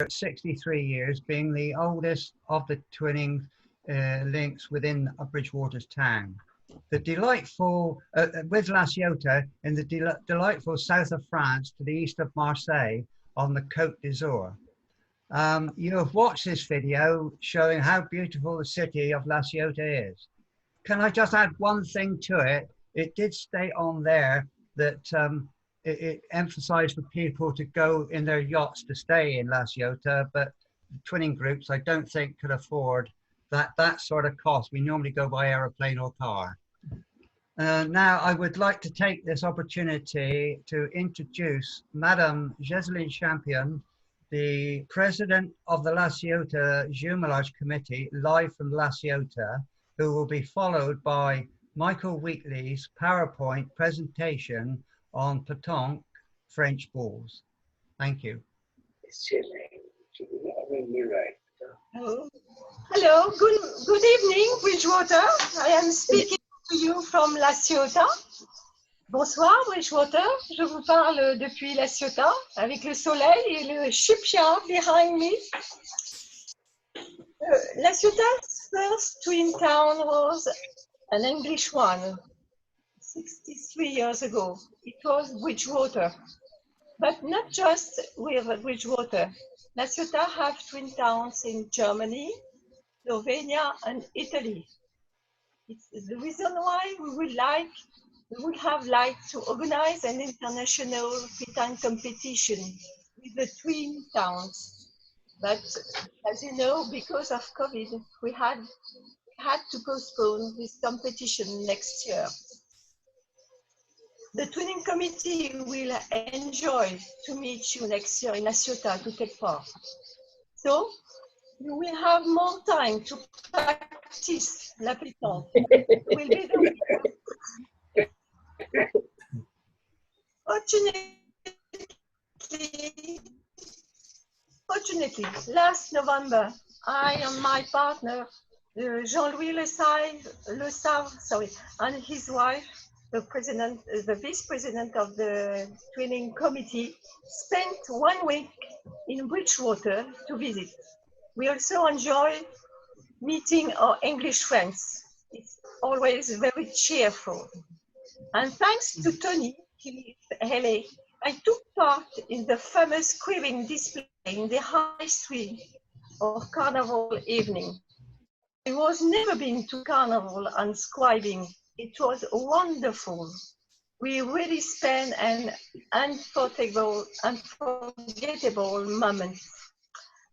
at 63 years, being the oldest of the twinning links within Bridgwater's town. The delightful, with La Ciotat in the delightful south of France to the east of Marseille on the Côte d'Azur. You have watched this video showing how beautiful the city of La Ciotat is. Can I just add one thing to it? It did state on there that it emphasized for people to go in their yachts to stay in La Ciotat, but the twinning groups I don't think could afford that sort of cost. We normally go by aeroplane or car. Now I would like to take this opportunity to introduce Madame Jesseline Champion, the President of the La Ciotat Jumelage Committee, live from La Ciotat, who will be followed by Michael Wheatley's PowerPoint presentation on pétanque French balls. Thank you. Hello, good evening, Bridgwater. I am speaking to you from La Ciotat. Bonsoir, Bridgwater. Je vous parle depuis La Ciotat avec le soleil et le shipyard behind me. La Ciotat's first twin town was an English one, 63 years ago. It was Bridgwater, but not just with Bridgwater. La Ciotat have twin towns in Germany, Slovenia, and Italy. It's the reason why we would have liked to organize an international pétanque competition with the twin towns. But as you know, because of COVID, we had to postpone this competition next year. The Twinning Committee will enjoy to meet you next year in La Ciotat to take part. So you will have more time to practice la pétanque. Will be the Fortunately, last November, I and my partner, Jean-Louis Le Savre, and his wife, the vice president of the Twinning Committee, spent 1 week in Bridgwater to visit. We also enjoy meeting our English friends. It's always very cheerful. And thanks to Tony, LA, I took part in the famous quivering display in the high street of Carnival evening. I was never been to Carnival and scribing. It was wonderful. We really spent an unforgettable moment.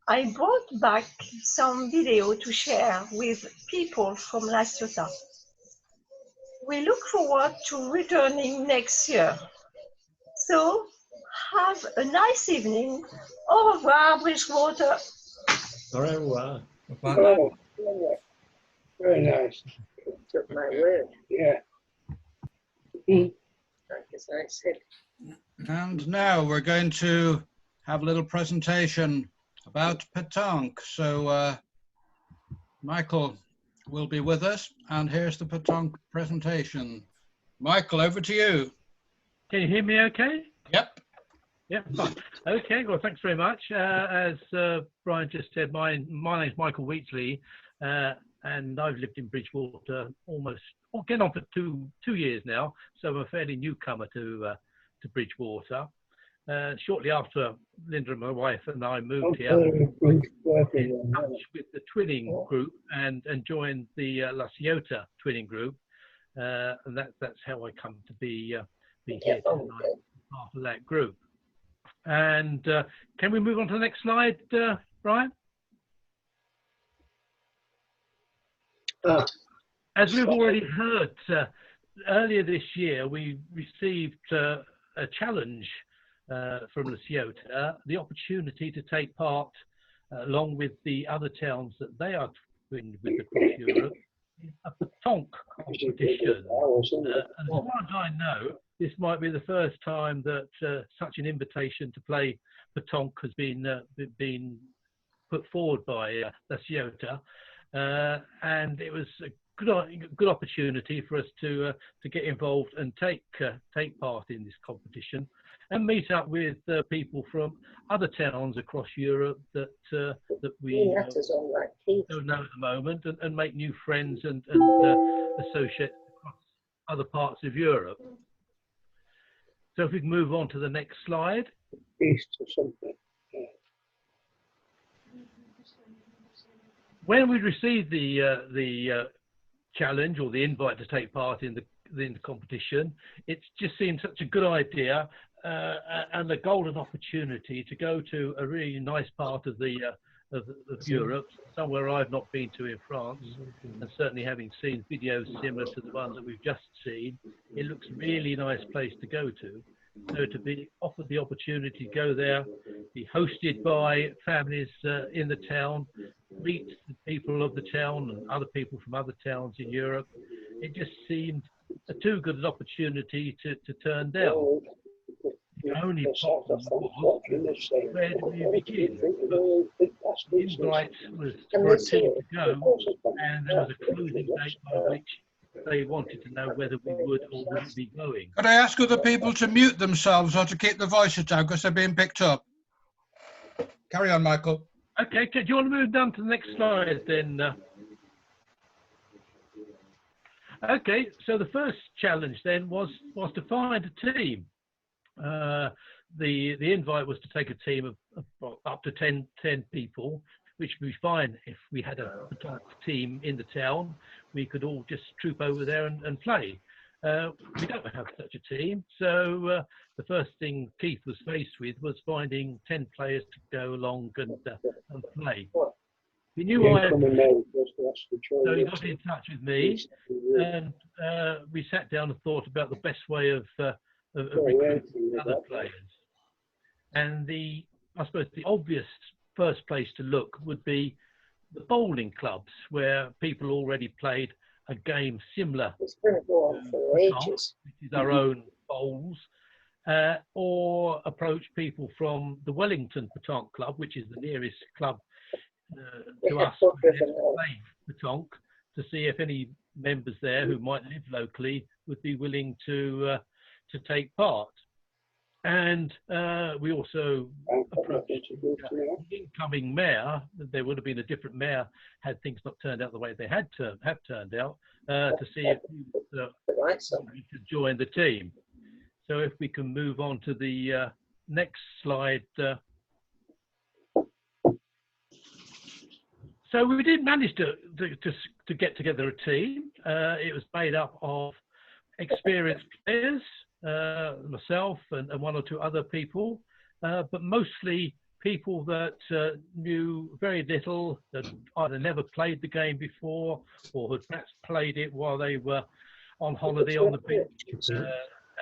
I brought back some video to share with people from La Ciotat. We look forward to returning next year. So have a nice evening. Au revoir, Bridgwater. Au revoir. Oh, very nice. Took my word. Yeah. As I said. And now we're going to have a little presentation about pétanque. So Michael will be with us, and here's the pétanque presentation. Michael, over to you. Can you hear me okay? Yep. Yep, fine. Okay, well, thanks very much. As Brian just said, my name's Michael Wheatley, and I've lived in Bridgwater getting on for two years now, so I'm a fairly newcomer to Bridgwater. Shortly after Linda, my wife, and I moved here, in touch with the twinning group and joined the La Ciotat twinning group, and that's how I come to be here tonight, part of that group. And can we move on to the next slide, Brian? As we've already heard, earlier this year we received a challenge from La Ciotat, the opportunity to take part, along with the other towns that they are twinning with across Europe, in a pétanque competition. As far as I know, this might be the first time that such an invitation to play pétanque has been put forward by La Ciotat, and it was a good opportunity for us to get involved and take part in this competition. and meet up with people from other towns across Europe that we Letters on that key. don't know at the moment, and make new friends and associate across other parts of Europe. So if we can move on to the next slide. East or something. When we received the challenge or the invite to take part in the competition, it just seemed such a good idea and a golden opportunity to go to a really nice part of Europe, somewhere I've not been to in France, and certainly having seen videos similar to the one that we've just seen, it looks a really nice place to go to. So to be offered the opportunity to go there, be hosted by families in the town, meet the people of the town and other people from other towns in Europe, it just seemed a too good an opportunity to turn down. The only problem was, where do we begin? The invite was for a team to go, and there was a closing date by which they wanted to know whether we would or wouldn't be going. Could I ask other people to mute themselves or to keep the voices down because they're being picked up? Carry on, Michael. Okay, do you want to move down to the next slide then? Okay, so the first challenge then was to find a team. The invite was to take a team of up to 10 people, which would be fine if we had a team in the town. We could all just troop over there and play. We don't have such a team, so the first thing Keith was faced with was finding 10 players to go along and play. He knew so he got in touch with me, and we sat down and thought about the best way of recruiting other players. And I suppose the obvious first place to look would be the bowling clubs, where people already played a game similar It's going to go on for ages. which is our own bowls, or approach people from the Wellington Petanque Club, which is the nearest club to us who play petanque, to see if any members there who might live locally would be willing to take part. And we also approached the incoming mayor. There would have been a different mayor had things not turned out the way they have turned out, to see if he could join the team. So if we can move on to the next slide. So we did manage to get together a team. It was made up of experienced players, myself and one or two other people, but mostly people that knew very little, that either never played the game before or had perhaps played it while they were on holiday on the beach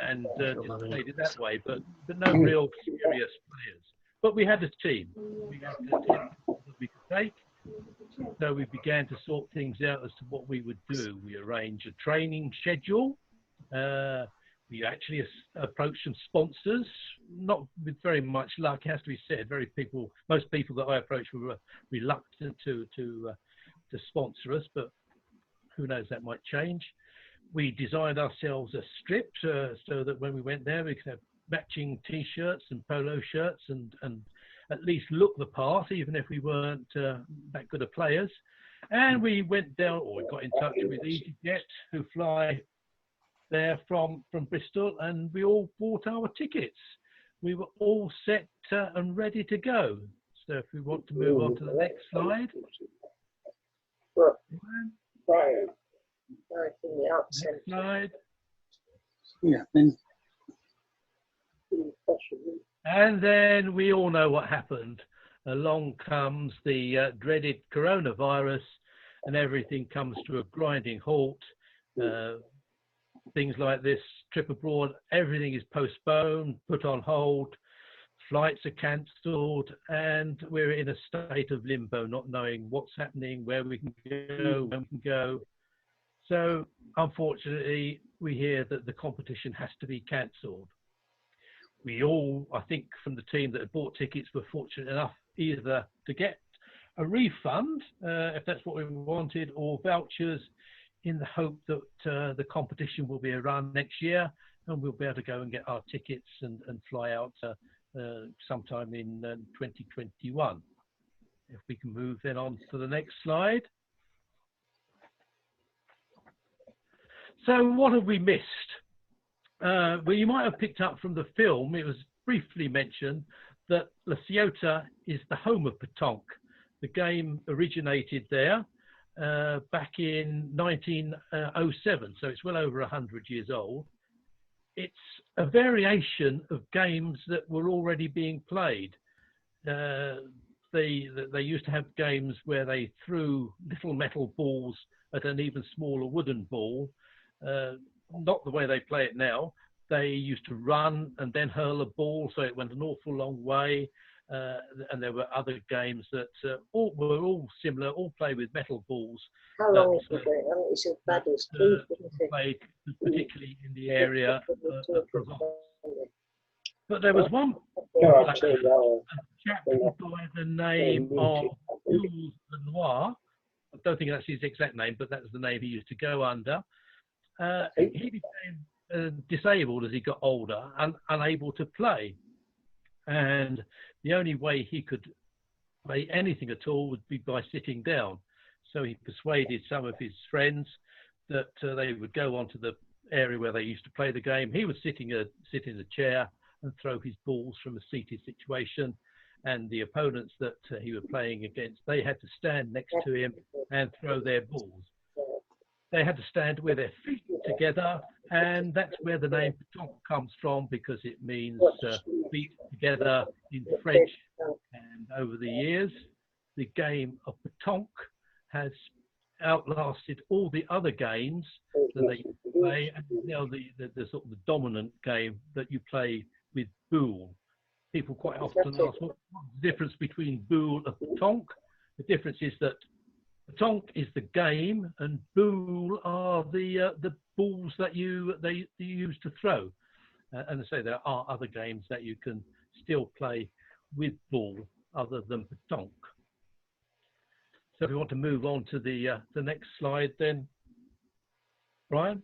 and just played it that way, but no real serious players. But we had a team. We had a team that we could take. So we began to sort things out as to what we would do. We arranged a training schedule. We actually approached some sponsors, not with very much luck, it has to be said. Most people that I approached were reluctant to sponsor us, but who knows, that might change. We designed ourselves a strip so that when we went there, we could have matching T-shirts and polo shirts and at least look the part, even if we weren't that good of players. And we went down, or we got in touch with EasyJet, who fly there from Bristol, and we all bought our tickets. We were all set and ready to go. So if we want to move on to the next slide. Next slide. Yeah. And then we all know what happened. Along comes the dreaded coronavirus, and everything comes to a grinding halt. Things like this trip abroad, everything is postponed, put on hold, flights are cancelled, and we're in a state of limbo, not knowing what's happening, where we can go, when we can go. So unfortunately, we hear that the competition has to be cancelled. We all, I think, from the team that had bought tickets, were fortunate enough either to get a refund, if that's what we wanted, or vouchers, in the hope that the competition will be around next year and we'll be able to go and get our tickets and fly out sometime in 2021. If we can move then on to the next slide. So what have we missed? Well, you might have picked up from the film, it was briefly mentioned that La Ciotat is the home of Petanque. The game originated there back in 1907, so it's well over 100 years old. It's a variation of games that were already being played. They used to have games where they threw little metal balls at an even smaller wooden ball. Not the way they play it now. They used to run and then hurl a ball, so it went an awful long way. And there were other games that were all similar, all play with metal balls. How long is it going on? It's as bad as teeth, isn't it? Played particularly in the area of Provence. But there was one chap by the name of Jules Lenoir. I don't think that's his exact name, but that's the name he used to go under. He became disabled as he got older and unable to play. And the only way he could play anything at all would be by sitting down. So he persuaded some of his friends that they would go onto the area where they used to play the game. He would sit in a chair and throw his balls from a seated situation. And the opponents that he was playing against, they had to stand next to him and throw their balls. They had to stand with their feet together, and that's where the name Petanque comes from, because it means feet together in French. And over the years, the game of Petanque has outlasted all the other games that they play, and now the sort of the dominant game that you play with boule. People quite often ask, what's the difference between boule and Petanque? The difference is that Petanque is the game, and boule are the balls that you use to throw. And I say there are other games that you can still play with ball other than Petanque. So if we want to move on to the next slide, then, Brian.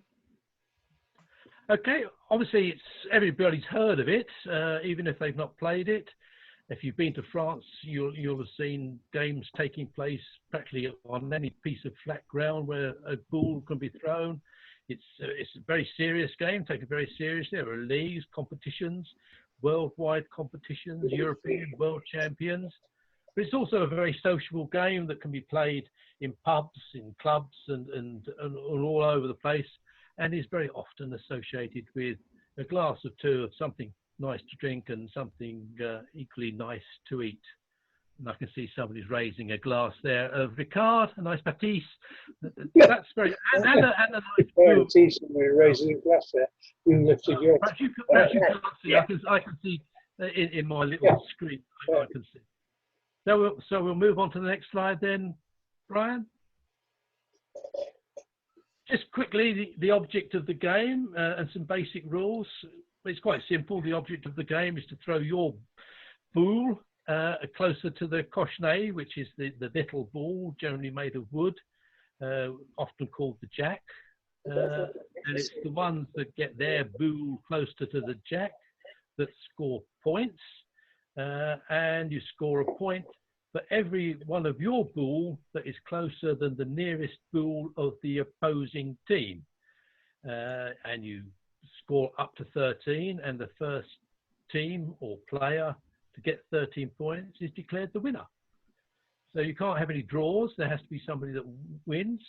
Okay, obviously everybody's heard of it, even if they've not played it. If you've been to France, you'll have seen games taking place practically on any piece of flat ground where a ball can be thrown. It's a very serious game, taken very seriously. There are leagues, competitions, worldwide competitions, European world champions. But it's also a very sociable game that can be played in pubs, in clubs, and all over the place, and is very often associated with a glass or two of something nice to drink and something equally nice to eat. And I can see somebody's raising a glass there of Ricard, a nice patisse. That's very, and a nice food. See somebody raising a glass there. You lifted your. Perhaps you can't see. I can see in my little screen. I can see. So we'll move on to the next slide then, Brian. Just quickly, the object of the game and some basic rules. It's quite simple. The object of the game is to throw your boule closer to the cochonnet, which is the little ball, generally made of wood, often called the jack. And it's the ones that get their boule closer to the jack that score points. And you score a point for every one of your boule that is closer than the nearest boule of the opposing team. And you score up to 13, and the first team or player to get 13 points is declared the winner. So you can't have any draws. There has to be somebody that wins.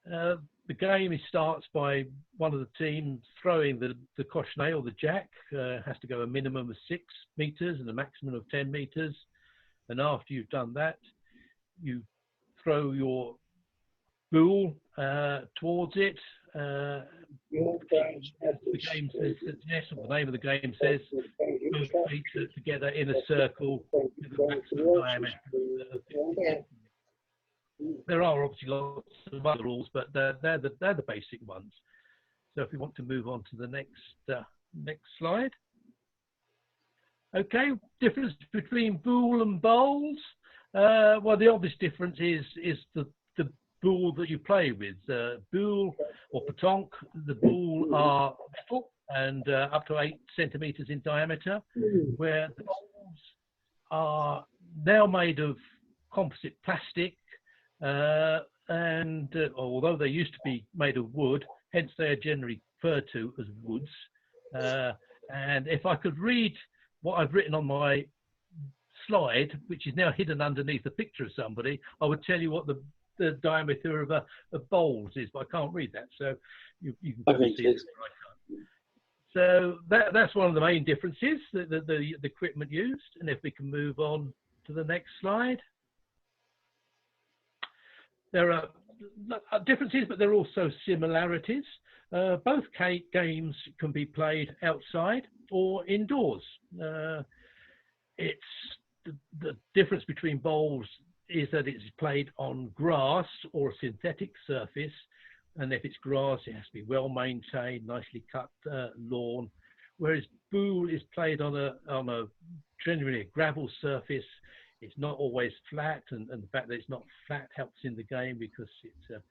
The game starts by one of the teams throwing the cochonnet or the jack. Has to go a minimum of 6 meters and a maximum of 10 meters. And after you've done that, you throw your boule towards it. The game says, yes, or the name of the game says, both feet together in a circle with a maximum diameter of 50. There are obviously lots of other rules, but they're the basic ones. So if we want to move on to the next slide. Okay, difference between boule and bowls. Well, the obvious difference is the boule that you play with. Boule or Petanque, the boule are metal, and up to 8 centimeters in diameter, where the bowls are now made of composite plastic, and although they used to be made of wood, hence they are generally referred to as woods. And if I could read what I've written on my slide, which is now hidden underneath a picture of somebody, I would tell you what the diameter of a bowls is, but I can't read that, so you can probably see this. So that's one of the main differences, the equipment used. And if we can move on to the next slide. There are differences, but there are also similarities. Both games can be played outside or indoors. It's the difference between bowls is that it's played on grass or a synthetic surface, and if it's grass, it has to be well maintained, nicely cut lawn. Whereas boule is played on a generally a gravel surface. It's not always flat, and the fact that it's not flat helps in the game because it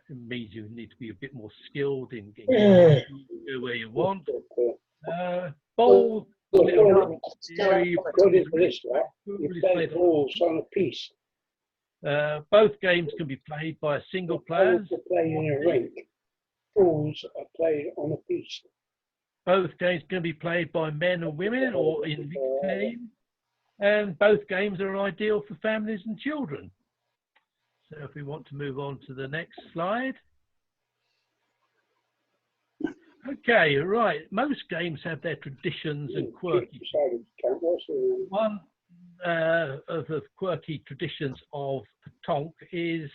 means you need to be a bit more skilled in getting where you want. Bowl According to this, you play balls on a piece. Both games can be played by a single player. Balls are played in a rink. Balls are played on a piece. Both games can be played by men and women or in mixed teams. And both games are ideal for families and children. So if we want to move on to the next slide. Okay, right. Most games have their traditions and quirky. One of the quirky traditions of Petanque is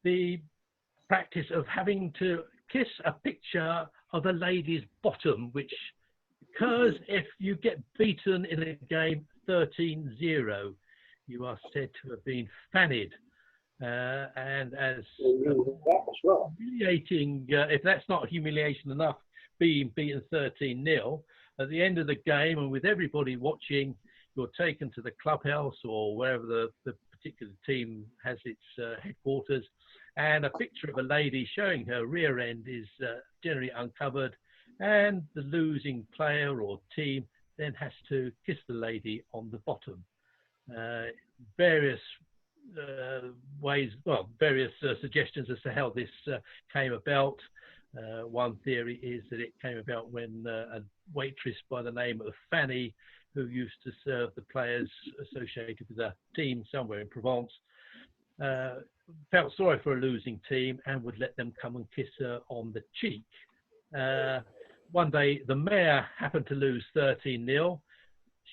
the practice of having to kiss a picture of a lady's bottom, which occurs if you get beaten in a game 13-0. You are said to have been fannied. And as humiliating, if that's not humiliation enough, being beaten 13-0, at the end of the game and with everybody watching, you're taken to the clubhouse or wherever the particular team has its headquarters, and a picture of a lady showing her rear end is generally uncovered, and the losing player or team then has to kiss the lady on the bottom. Various ways, well, various suggestions as to how this came about. One theory is that it came about when a waitress by the name of Fanny, who used to serve the players associated with a team somewhere in Provence, felt sorry for a losing team and would let them come and kiss her on the cheek. One day the mayor happened to lose 13-0.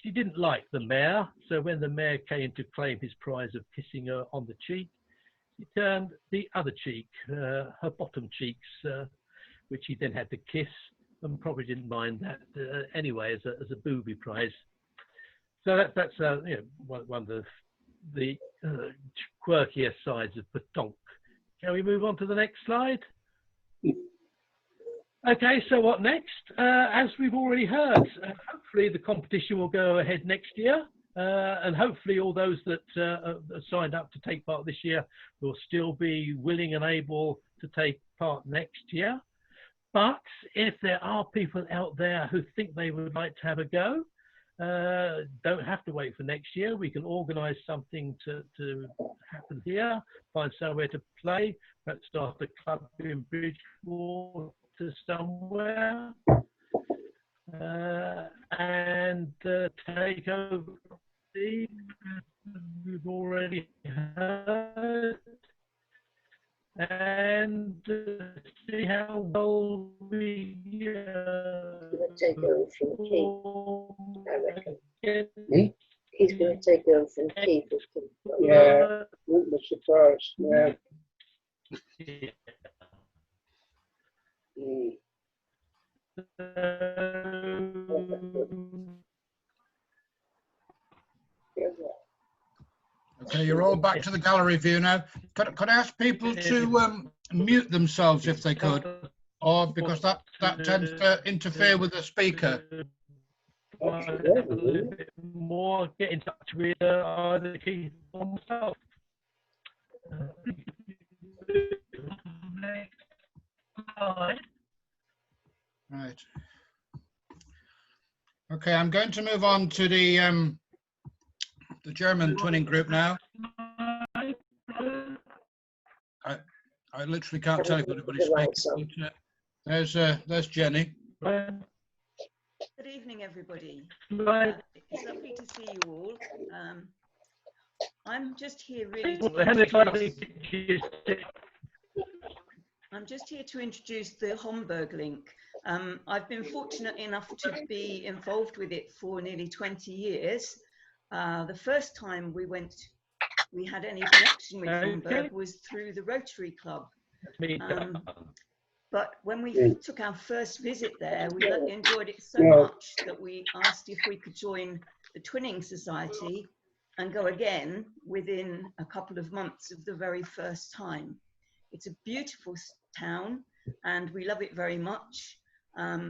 She didn't like the mayor, so when the mayor came to claim his prize of kissing her on the cheek, he turned the other cheek, her bottom cheeks, which he then had to kiss, and probably didn't mind that anyway as a booby prize. So that's you know, one of the quirkier sides of Petanque. Can we move on to the next slide? Okay, so what next? As we've already heard, hopefully the competition will go ahead next year, and hopefully all those that are signed up to take part this year will still be willing and able to take part next year. But if there are people out there who think they would like to have a go, don't have to wait for next year. We can organise something to happen here, find somewhere to play, perhaps start a club in Bridgwater somewhere, and take over the we've already heard, and see how well we take over from Keith, I reckon. He's going to take over from Keith. Yeah, wouldn't be surprised. Yeah. Okay, you're all back to the gallery view now. Could I ask people to mute themselves if they could, or because that tends to interfere with the speaker. More get in touch with either Keith or myself. Next slide. Right. Okay, I'm going to move on to the German twinning group now. I literally can't tell if anybody's speaking. There's Jenny. Good evening, everybody. It's lovely to see you all. I'm just here really I'm just here to introduce the Homburg link. I've been fortunate enough to be involved with it for nearly 20 years. The first time we had any connection with Homburg was through the Rotary Club. But when we took our first visit there, we enjoyed it so much that we asked if we could join the Twinning Society and go again within a couple of months of the very first time. It's a beautiful town and we love it very much.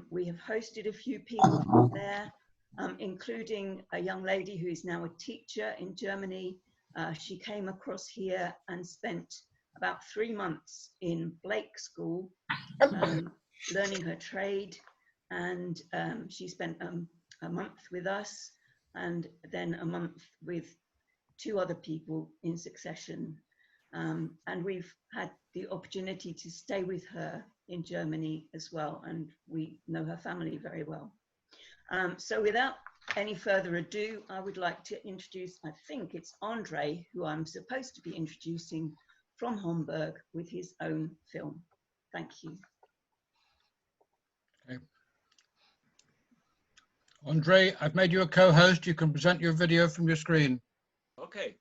We have hosted a few people there, including a young lady who is now a teacher in Germany. She came across here and spent about 3 months in Blake School, learning her trade, and she spent a month with us and then a month with 2 other people in succession. And we've had the opportunity to stay with her in Germany as well, and we know her family very well. So without any further ado, I would like to introduce, I think it's Andre, who I'm supposed to be introducing from Homburg with his own film. Thank you. Okay. Andre, I've made you a co-host. You can present your video from your screen. Okay.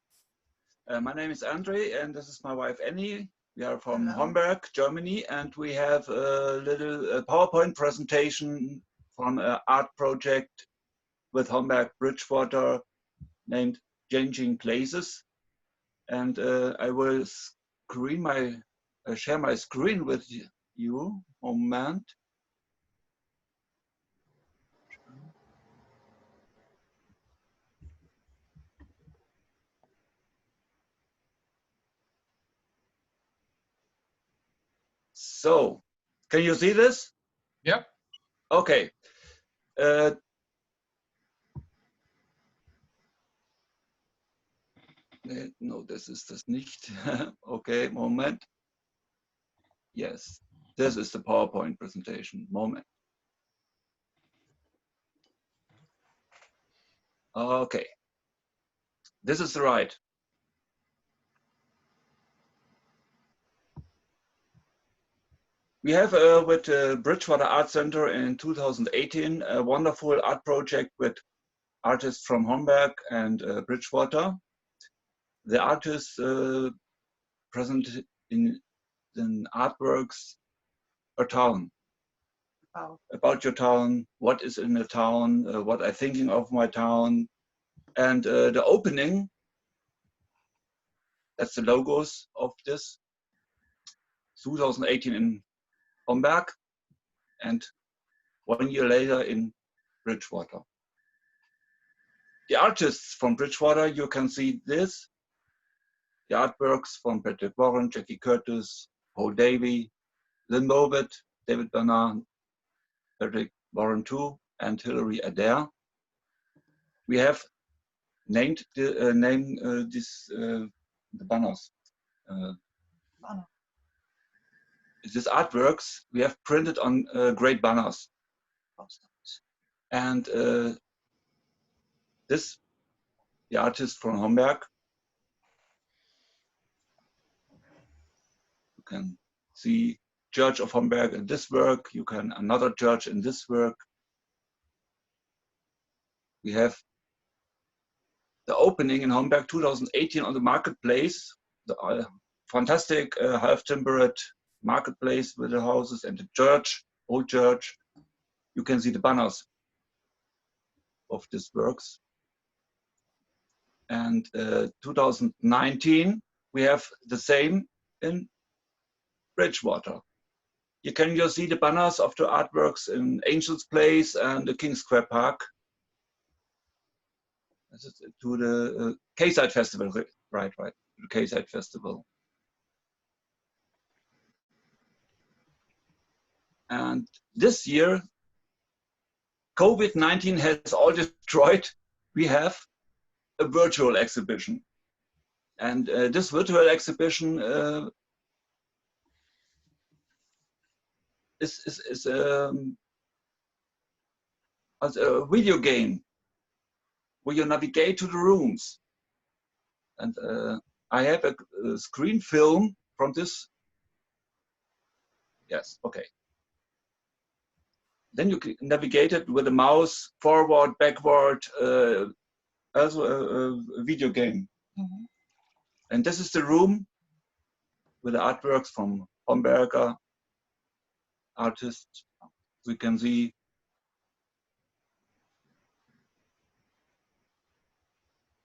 My name is Andre and this is my wife Annie. We are from Homburg, Germany, and we have a little PowerPoint presentation from an art project with Homburg Bridgwater named Changing Places. And I will share my screen with you. Moment. So, can you see this? Yep. Okay. No, this is das nicht. Okay, moment. Yes, this is the PowerPoint presentation. Moment. Okay. This is right. We have with Bridgwater Art Center in 2018 a wonderful art project with artists from Homburg and Bridgwater. The artists present in artworks a town, about your town, what is in the town, what I'm thinking of my town, and the opening, that's the logos of this, 2018 in Homburg, and 1 year later in Bridgwater. The artists from Bridgwater, you can see this, the artworks from Patrick Warren, Jackie Curtis, Paul Davey, Lynn Bobbitt, David Bernard, Patrick Warren too, and Hilary Adair. We have named the banners. These artworks we have printed on great banners. And this, the artist from Homburg. You can see Church of Homburg in this work. You can another church in this work. We have the opening in Homburg 2018 on the marketplace. The fantastic half-timbered marketplace with the houses and the church, old church. You can see the banners of these works. And 2019, we have the same in Bridgwater. You can just see the banners of the artworks in Angel's Place and the King Square Park. To the Quayside Festival, right, the Quayside Festival. And this year, COVID-19 has all destroyed, we have a virtual exhibition. And this virtual exhibition is as a video game where you navigate to the rooms. And I have a screen film from this. Yes, okay. Then you can navigate it with a mouse forward, backward, also a video game. Mm-hmm. And this is the room with the artworks from Homberger artists. We can see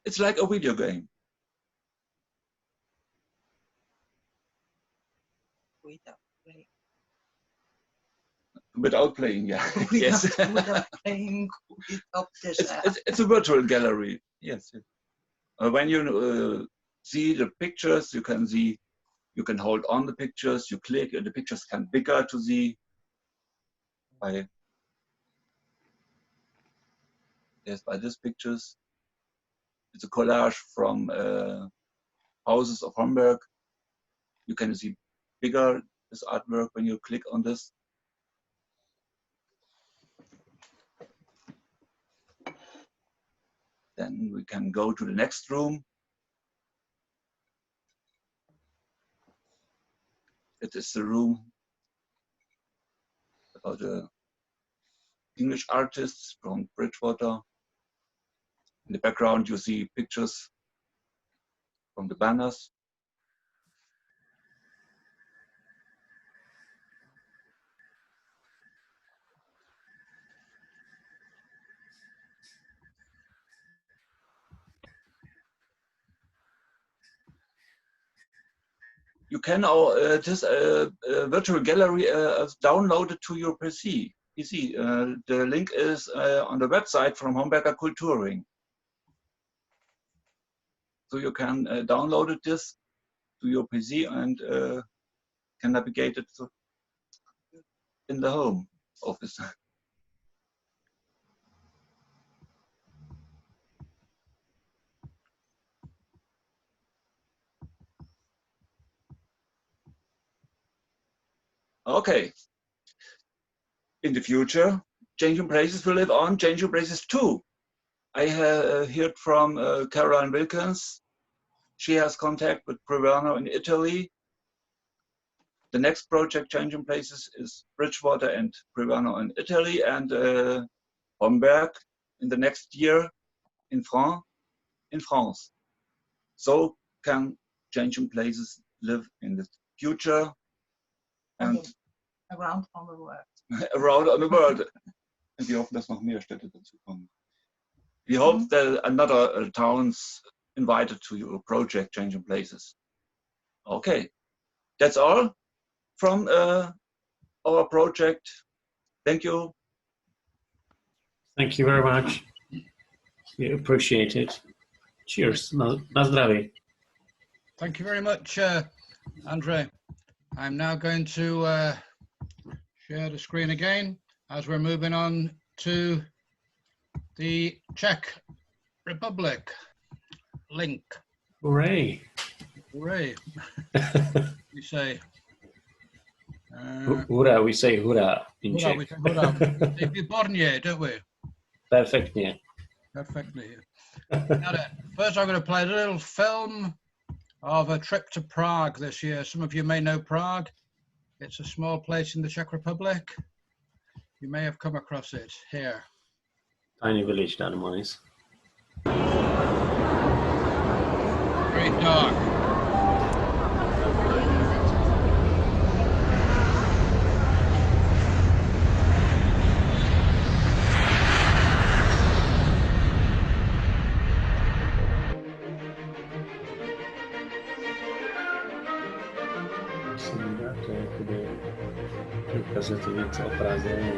it's like a video game. Without playing, yeah. Yes. Without playing, it's a virtual gallery. Yes. When you see the pictures, you can hold on the pictures. You click, and the pictures can bigger to see. By these pictures, it's a collage from houses of Hamburg. You can see bigger this artwork when you click on this. Then we can go to the next room. It is the room about the English artists from Bridgwater. In the background, you see pictures from the banners. You can this virtual gallery download it to your PC. The link is on the website from Homberger Kulturing. So you can download this to your PC and can navigate it in the home office. Okay. In the future, Changing Places will live on. Changing Places 2. I have heard from Caroline Wilkins. She has contact with Privano in Italy. The next project, Changing Places, is Bridgwater and Privano in Italy, and Homberg in the next year in France. So can Changing Places live in the future and around on the world. Around on the world. And wir hoffen, dass noch mehr Städte dazu kommen. We hope that another towns invited to your project, Changing Places. Okay, that's all from our project. Thank you. Thank you very much. We appreciate it. Cheers. Na zdrowie. Thank you very much, Andre. I'm now going to share the screen again as we're moving on to the Czech Republic link. Hooray. Hooray. We say. Hurra, we say hurra in Hurra, Czech. we say hurra. Výborně, don't we? Perfectly. Perfectly. Now then, first I'm going to play a little film of a trip to Prague this year. Some of you may know Prague. It's a small place in the Czech Republic. You may have come across it here. Tiny village, that one is. Very dark. To je jakoby ukazuje to něco o Praze.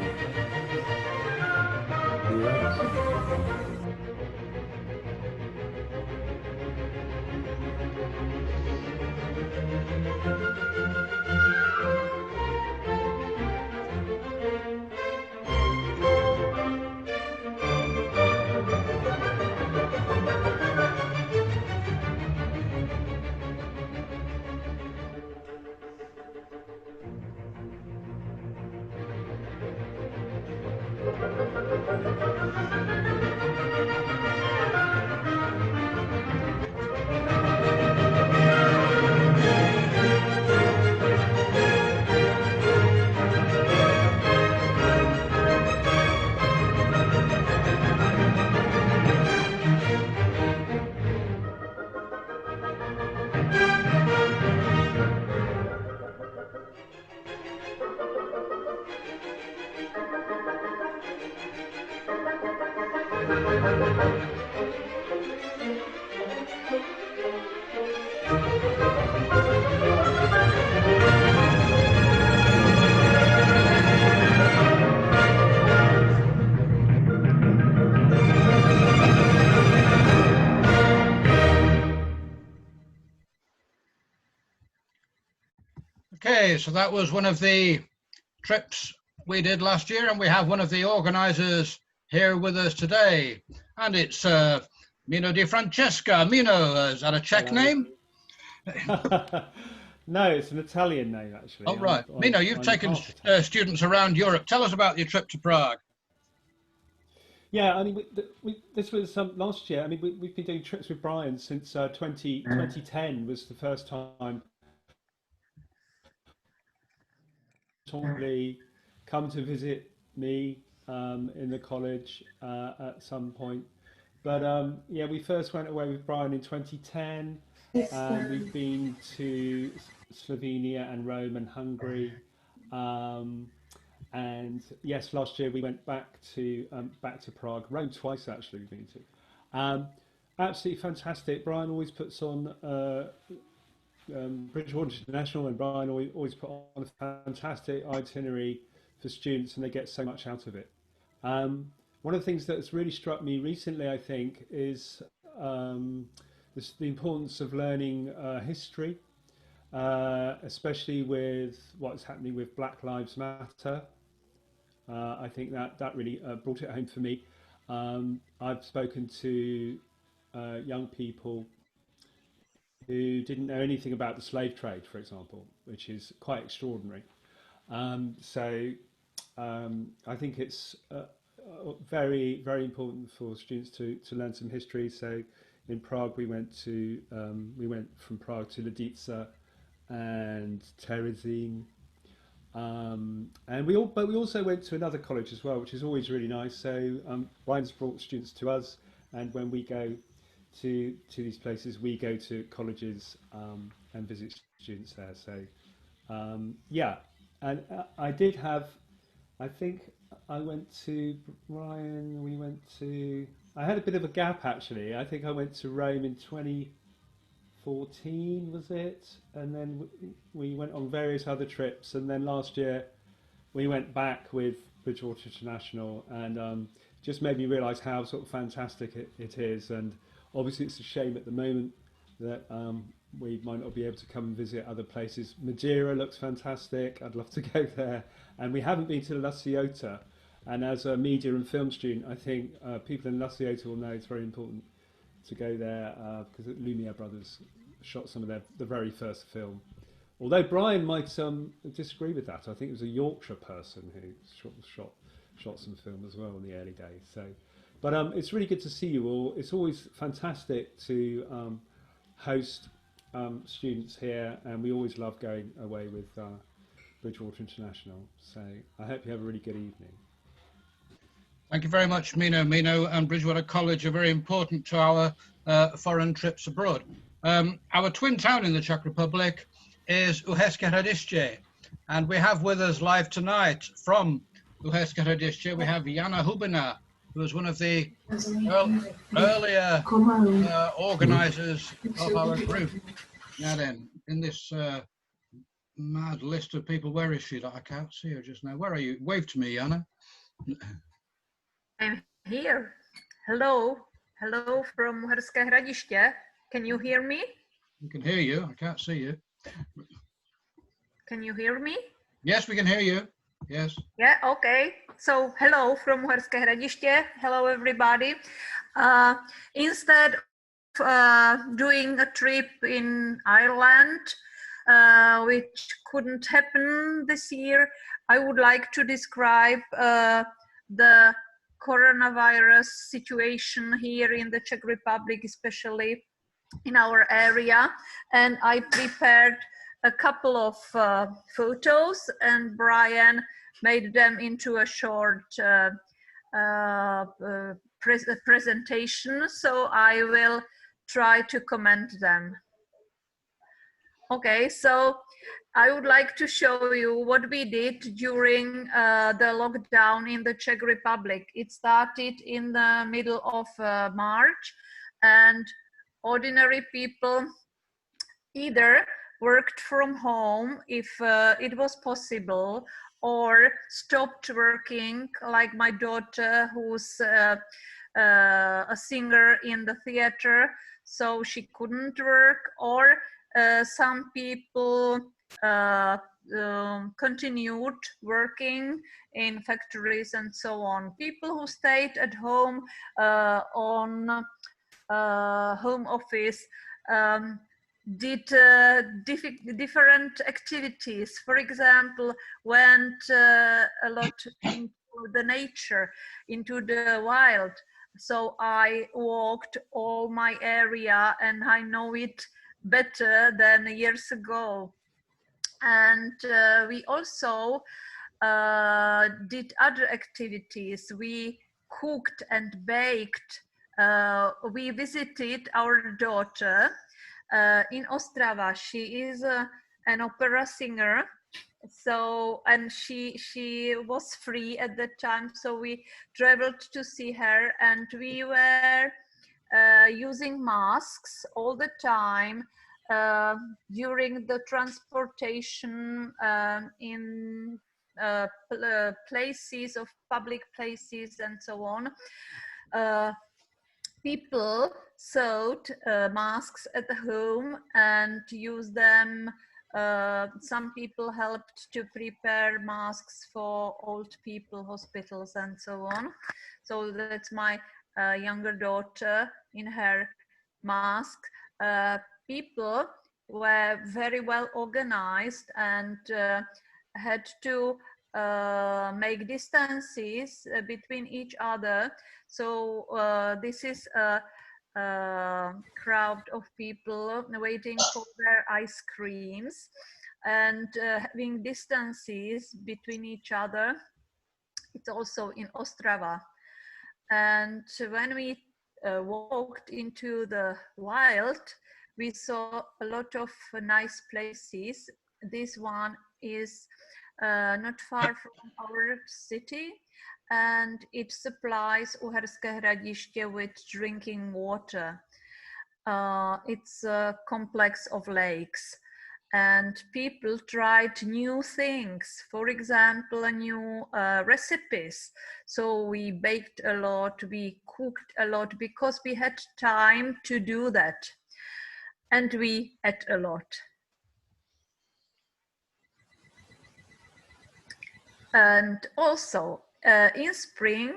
Okay, so that was one of the trips we did last year, and we have one of the organisers here with us today, and it's Mino Di Francesca. Mino, is that a Czech name? No, it's an Italian name, actually. Oh, right. Mino, you've taken students around Europe. Tell us about your trip to Prague. Yeah, I mean, this was last year. I mean, we've been doing trips with Brian since 2010 was the first time. Probably come to visit me in the college at some point. But yeah, we first went away with Brian in 2010. We've been to Slovenia and Rome and Hungary. And yes, last year we went back to Prague. Rome twice actually we've been to. Absolutely fantastic. Brian always puts on Bridgwater International, and Brian always put on a fantastic itinerary for students, and they get so much out of it. One of the things that's really struck me recently, I think, is the importance of learning history, especially with what's happening with Black Lives Matter. I think that really brought it home for me. I've spoken to young people who didn't know anything about the slave trade, for example, which is quite extraordinary. So I think it's very, very important for students to learn some history. So in Prague, we went from Prague to Lidice and Terezín. But we also went to another college as well, which is always really nice. So Brian's brought students to us, and when we go to these places, we go to colleges and visit students there. So yeah, and I did have, I think I went to Brian. I had a bit of a gap actually. I think I went to Rome in 2014, was it? And then we went on various other trips, and then last year we went back with Bridgwater International, and just made me realise how sort of fantastic it is. And obviously it's a shame at the moment that we might not be able to come and visit other places. Madeira looks fantastic. I'd love to go there. And we haven't been to La Ciotat. And as a media and film student, I think people in La Ciotat will know it's very important to go there because the Lumiere brothers shot some of the very first film. Although Brian might disagree with that. I think it was a Yorkshire person who shot some film as well in the early days. So, but it's really good to see you all. It's always fantastic to host students here, and we always love going away with Bridgwater International. So I hope you have a really good evening. Thank you very much, Mino. Mino and Bridgwater College are very important to our foreign trips abroad. Our twin town in the Czech Republic is Uherské Hradiště, and we have with us live tonight from Uherské Hradiště, we have Jana Hubina, who was one of the earlier organisers of our group. Now then, in this mad list of people, where is she? I can't see her just now. Where are you? Wave to me, Jana. I'm here. Hello. Hello from Uherské Hradiště. Can you hear me? We can hear you. I can't see you. Can you hear me? Yes, we can hear you. Yes. Yeah, okay. So hello from Uherské Hradiště. Hello, everybody. Instead of doing a trip in Ireland, which couldn't happen this year, I would like to describe the coronavirus situation here in the Czech Republic, especially in our area. And I prepared a couple of photos, and Brian made them into a short presentation. So I will try to comment them. Okay, so I would like to show you what we did during the lockdown in the Czech Republic. It started in the middle of March, and ordinary people either worked from home if it was possible, or stopped working, like my daughter, who's a singer in the theater, so she couldn't work, or some people continued working in factories and so on. People who stayed at home on home office did different activities. For example, went a lot into the nature, into the wild. So I walked all my area and I know it better than years ago. And we also did other activities. We cooked and baked. We visited our daughter in Ostrava. She is an opera singer. So, and she was free at that time. So we traveled to see her, and we were using masks all the time during the transportation in places of public places and so on. People sewed masks at home and used them. Some people helped to prepare masks for old people, hospitals, and so on. So that's my younger daughter in her mask. People were very well organized and had to make distances between each other. So this is a crowd of people waiting for their ice creams and having distances between each other. It's also in Ostrava. And when we walked into the wild, we saw a lot of nice places. This one is not far from our city, and it supplies Uherské Hradiště with drinking water. It's a complex of lakes, and people tried new things. For example, new recipes. So we baked a lot, we cooked a lot because we had time to do that, and we ate a lot. And also in spring,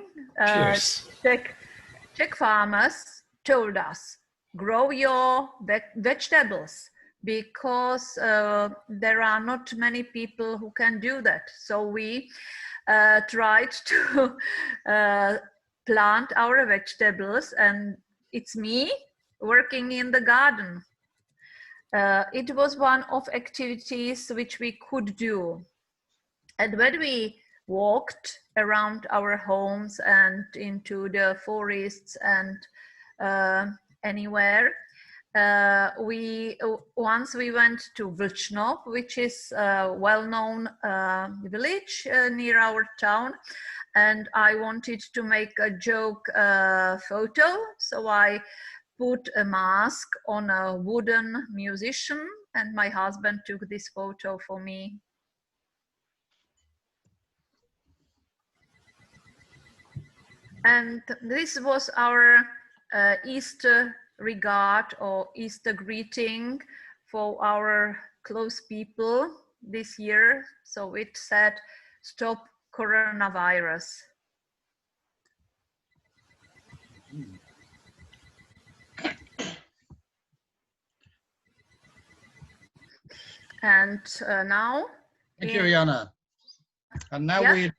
Czech farmers told us, grow your vegetables, because there are not many people who can do that. So we tried to plant our vegetables, and it's me working in the garden. It was one of activities which we could do. And when we walked around our homes and into the forests and anywhere, once we went to Vlčnov, which is a well-known village near our town, and I wanted to make a joke photo, so I put a mask on a wooden musician, and my husband took this photo for me. And this was our Easter regard or Easter greeting for our close people this year. So it said, stop coronavirus. And now. Thank you, Jana. And now we'd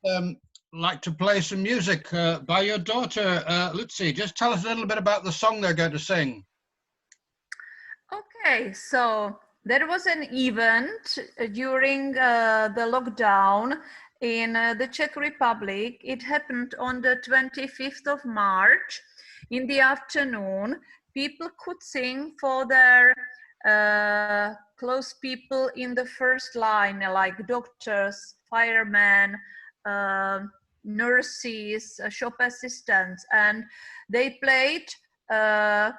like to play some music by your daughter, Lucy. Just tell us a little bit about the song they're going to sing. Okay, so there was an event during the lockdown in the Czech Republic. It happened on the 25th of March in the afternoon. People could sing for their close people in the first line, like doctors, firemen, nurses, shop assistants, and they played a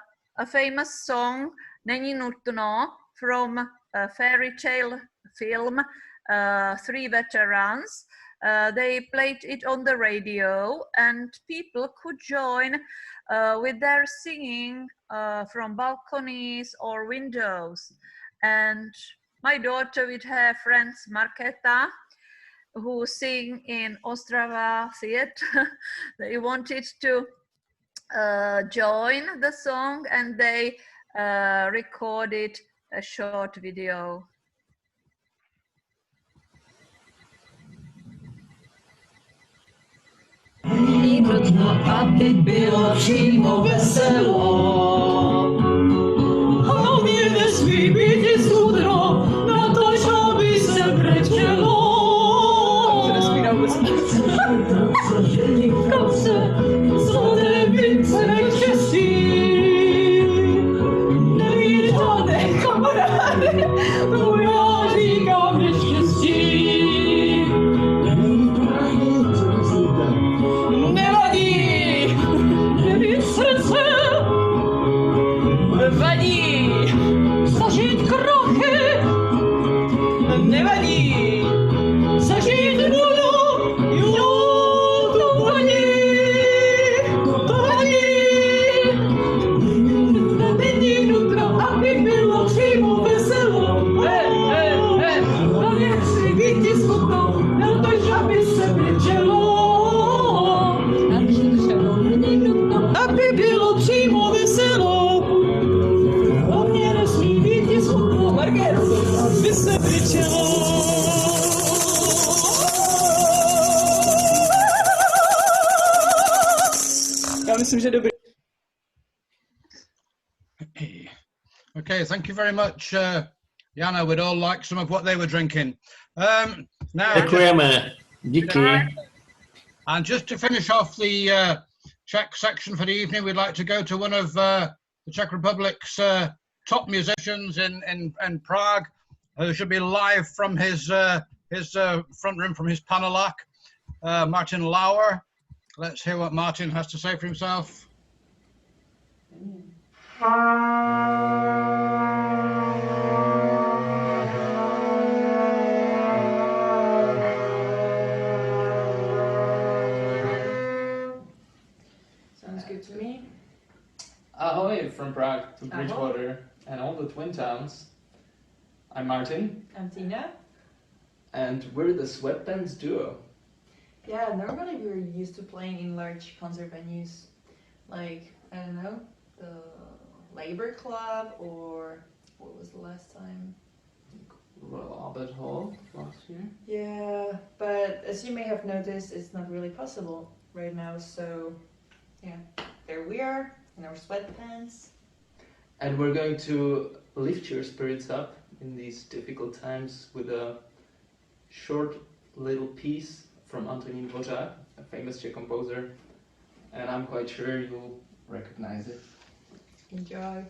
famous song, Není nutno, from a fairy tale film, Three Veterans. They played it on the radio, and people could join with their singing from balconies or windows. And my daughter with her friends Marketa, who sing in Ostrava Theatre. They wanted to join the song, and they recorded a short video. Aby bylo přímo veselo. A mě nesmí být sudro, na to, aby se brečelo. Kapse, zlaté mince nečestí. Neví žádné kamarády, to já říkám neštěstí. Nevadí, nevít srdce, vadí zažít krochy, nevadí zažít nudu, jo, to vadí, to vadí. Není nutno, aby bylo přímo veselo. A nechci být schopnou, na to, aby se brečelo. Aby bylo přímo veselo. A mě nesmí být schopno, Markéto, aby se brečelo. Já myslím, že dobrý. Okay, thank you very much, Jana. We'd all like some of what they were drinking. Now, Děkujeme. Díky. and just to finish off the Czech section for the evening, we'd like to go to one of the Czech Republic's top musicians in Prague, who should be live from his front room, from his Panelák, Martin Lauer. Let's hear what Martin has to say for himself. Sounds good to me. Ahoy from Prague to Bridgwater and all the twin towns. I'm Martin. I'm Tina. And we're the Sweatpants duo. Yeah, normally we're used to playing in large concert venues, like, I don't know, the Labor Club, or what was the last time? Royal Albert Hall last year. Yeah, but as you may have noticed, it's not really possible right now, so yeah, there we are in our sweatpants. And we're going to lift your spirits up in these difficult times with a short little piece from Antonín Dvořák, a famous Czech composer, and I'm quite sure you'll recognize it. Enjoy.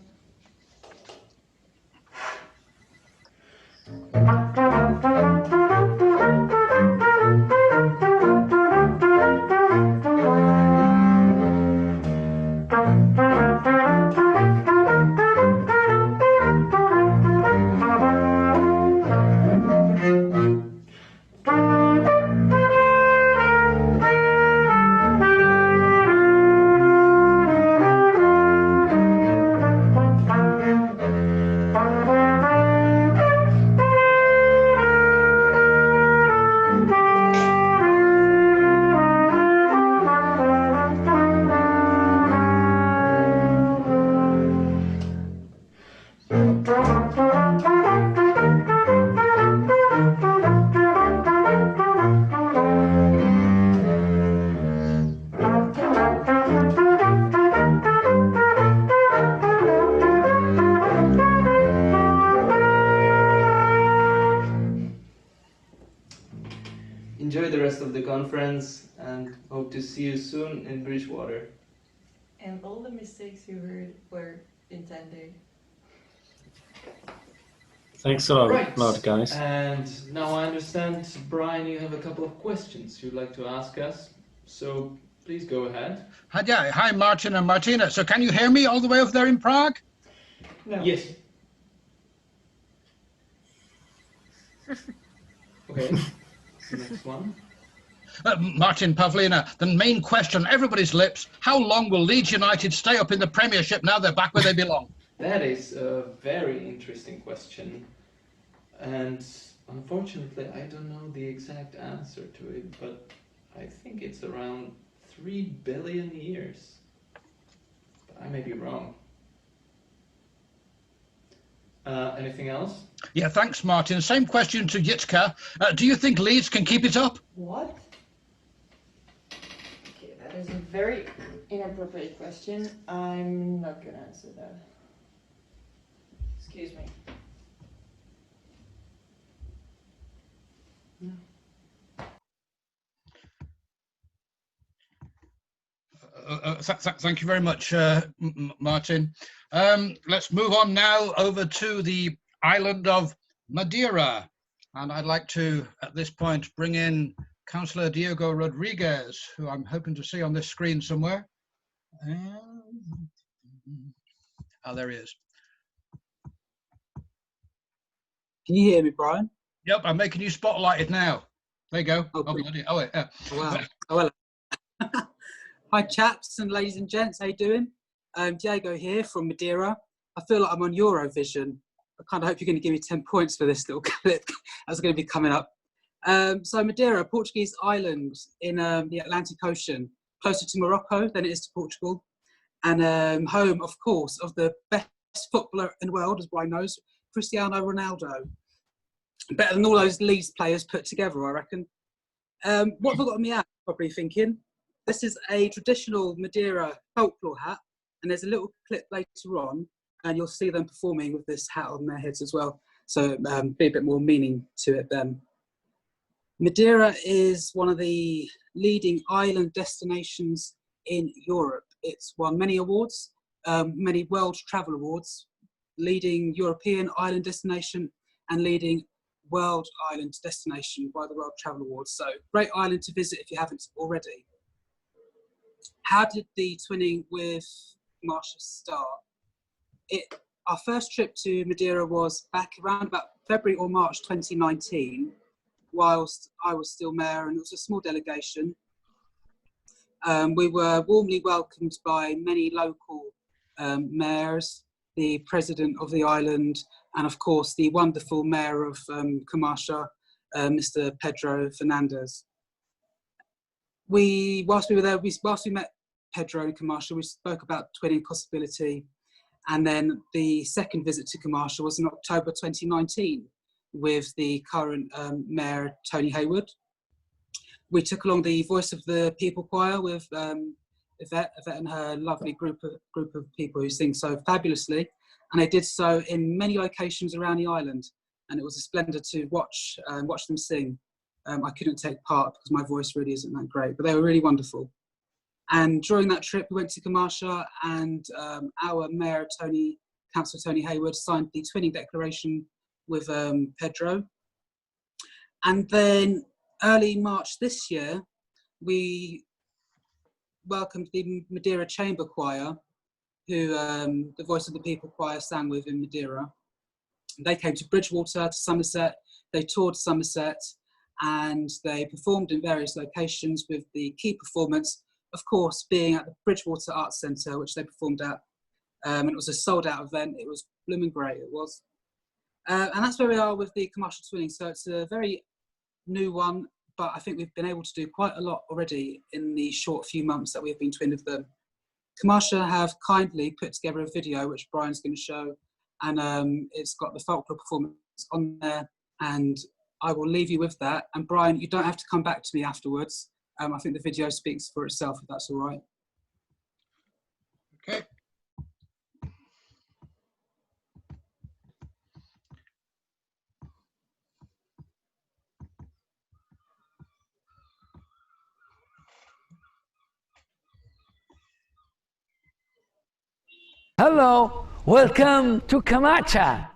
Enjoy the rest of the conference and hope to see you soon in Bridgwater. And all the mistakes you heard were intended. Thanks a lot, Right. guys. And now I understand, Brian, you have a couple of questions you'd like to ask us. So please go ahead. Hi, Martin and Martina. So can you hear me all the way over there in Prague? No. Yes. Okay. Next one. Martin, Pavlina, the main question on everybody's lips, how long will Leeds United stay up in the Premiership now they're back where they belong? That is a very interesting question. And unfortunately, I don't know the exact answer to it, but I think it's around 3 billion years. But I may be wrong. Anything else? Yeah, thanks, Martin. Same question to Yitzka. Do you think Leeds can keep it up? What? Okay, that is a very inappropriate question. I'm not gonna answer that. Excuse me. Thank you very much, Martin. Let's move on now over to the island of Madeira. And I'd like to, at this point, bring in Councillor Diego Rodriguez, who I'm hoping to see on this screen somewhere. Oh, there he is. Can you hear me, Brian? Yep, I'm making you spotlighted now. There you go. Oh, bloody. Oh, wait, yeah. Wow. Oh, hello. Hi, chaps and ladies and gents. How you doing? Diego here from Madeira. I feel like I'm on Eurovision. I kind of hope you're going to give me 10 points for this little clip that's going to be coming up. So Madeira, a Portuguese island in the Atlantic Ocean, closer to Morocco than it is to Portugal, and home, of course, of the best footballer in the world, as Brian knows, Cristiano Ronaldo. Better than all those Leeds players put together, I reckon. What have I got on me out? Probably thinking. This is a traditional Madeira folklore hat, and there's a little clip later on, and you'll see them performing with this hat on their heads as well. So be a bit more meaning to it then. Madeira is one of the leading island destinations in Europe. It's won many awards, many World Travel Awards, leading European island destination and leading World Island destination by the World Travel Awards. So great island to visit if you haven't already. How did the twinning with Marsha start? Our first trip to Madeira was back around about February or March 2019, whilst I was still mayor, and it was a small delegation. We were warmly welcomed by many local mayors, the president of the island, and of course the wonderful mayor of Camacho, Mr. Pedro Fernandez. Whilst we were there, whilst we met Pedro and Camacho, we spoke about twinning possibility. And then the second visit to Camacho was in October 2019 with the current mayor, Tony Hayward. We took along the Voice of the People choir with Yvette and her lovely group of people who sing so fabulously. And they did so in many locations around the island. And it was a splendor to watch them sing. I couldn't take part because my voice really isn't that great, but they were really wonderful. And during that trip, we went to Camacho, and our mayor, Councillor Tony Hayward, signed the twinning declaration with Pedro. And then early March this year, we welcomed the Madeira Chamber Choir, who the Voice of the People choir sang with in Madeira. They came to Bridgwater, to Somerset. They toured Somerset, and they performed in various locations, with the key performance, of course, being at the Bridgwater Arts Centre, which they performed at. And it was a sold-out event. It was blooming great, it was. And that's where we are with the Camacho twinning. So it's a very new one, but I think we've been able to do quite a lot already in the short few months that we've been twinned with them. Camacho have kindly put together a video, which Brian's going to show, and it's got the folklore performance on there, and I will leave you with that. And Brian, you don't have to come back to me afterwards. I think the video speaks for itself, if that's all right. Okay. Hello, welcome to Camacho.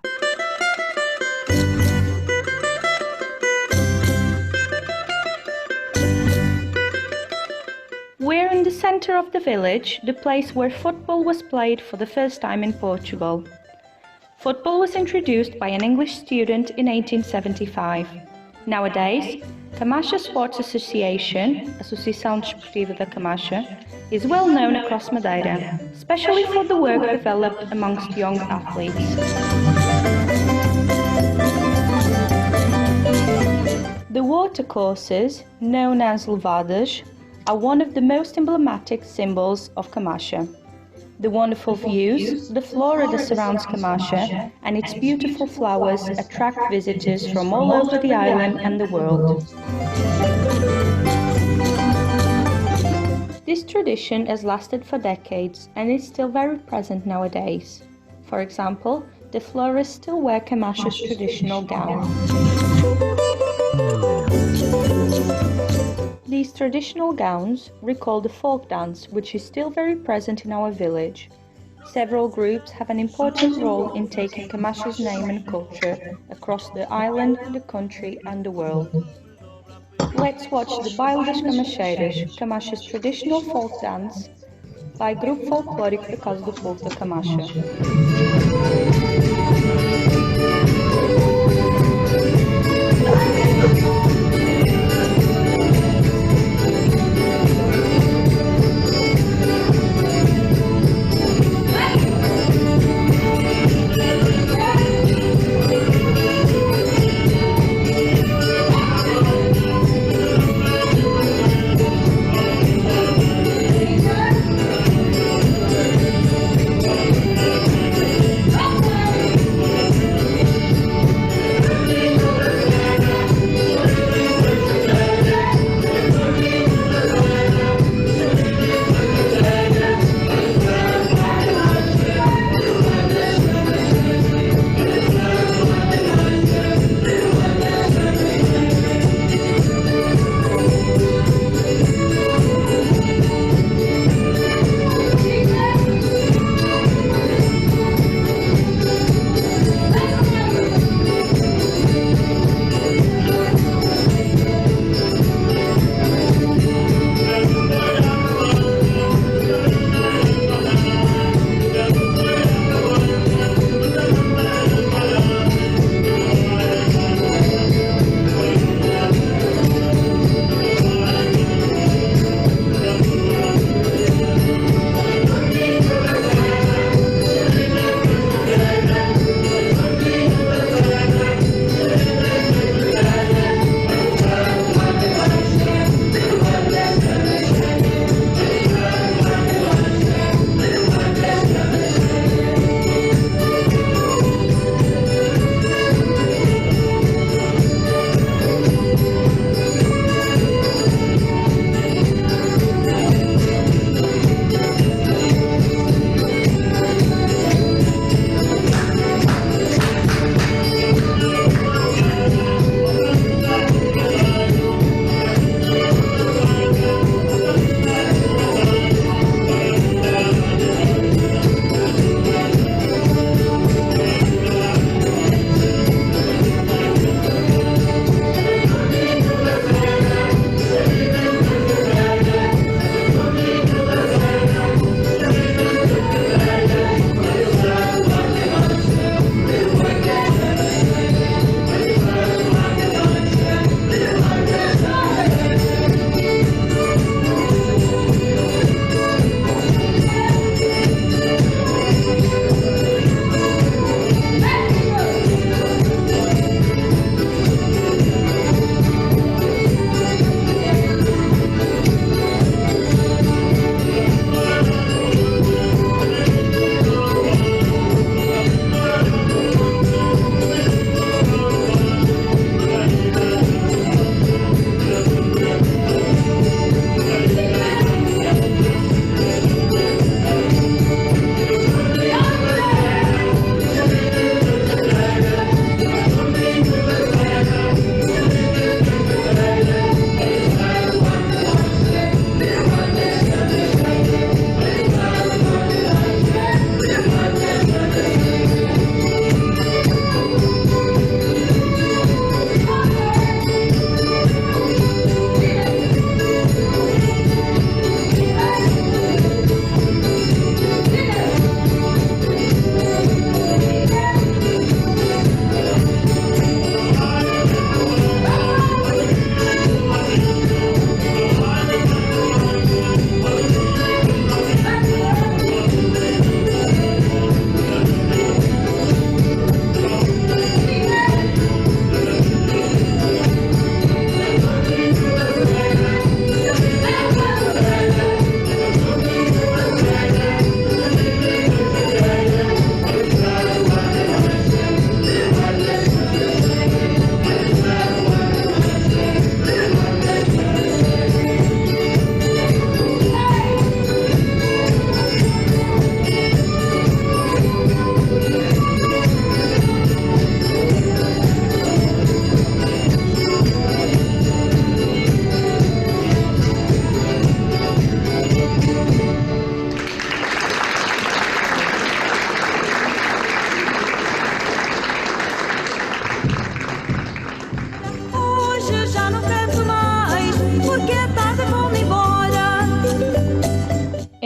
We're in the center of the village, the place where football was played for the first time in Portugal. Football was introduced by an English student in 1875. Nowadays, Camacho Sports Association, Associação Desportiva da Camacho, is well known across Madeira, especially for the work developed amongst young athletes. watercourses, known as levadas, are one of the most emblematic symbols of Camacho. The wonderful views, the flora that surrounds Camacho, and its beautiful flowers attract visitors from all over the island and the world. This tradition has lasted for decades and is still very present nowadays. For example, the florists still wear Camacho's traditional gown. These traditional gowns recall the folk dance, which is still very present in our village. Several groups have an important role in taking Camacho's name and culture across the island, the country and the world. Let's watch the Baile das Camacheiras, Camacho's traditional folk dance, by Grupo Folclórico da Casa do Povo da Camacho. Hey!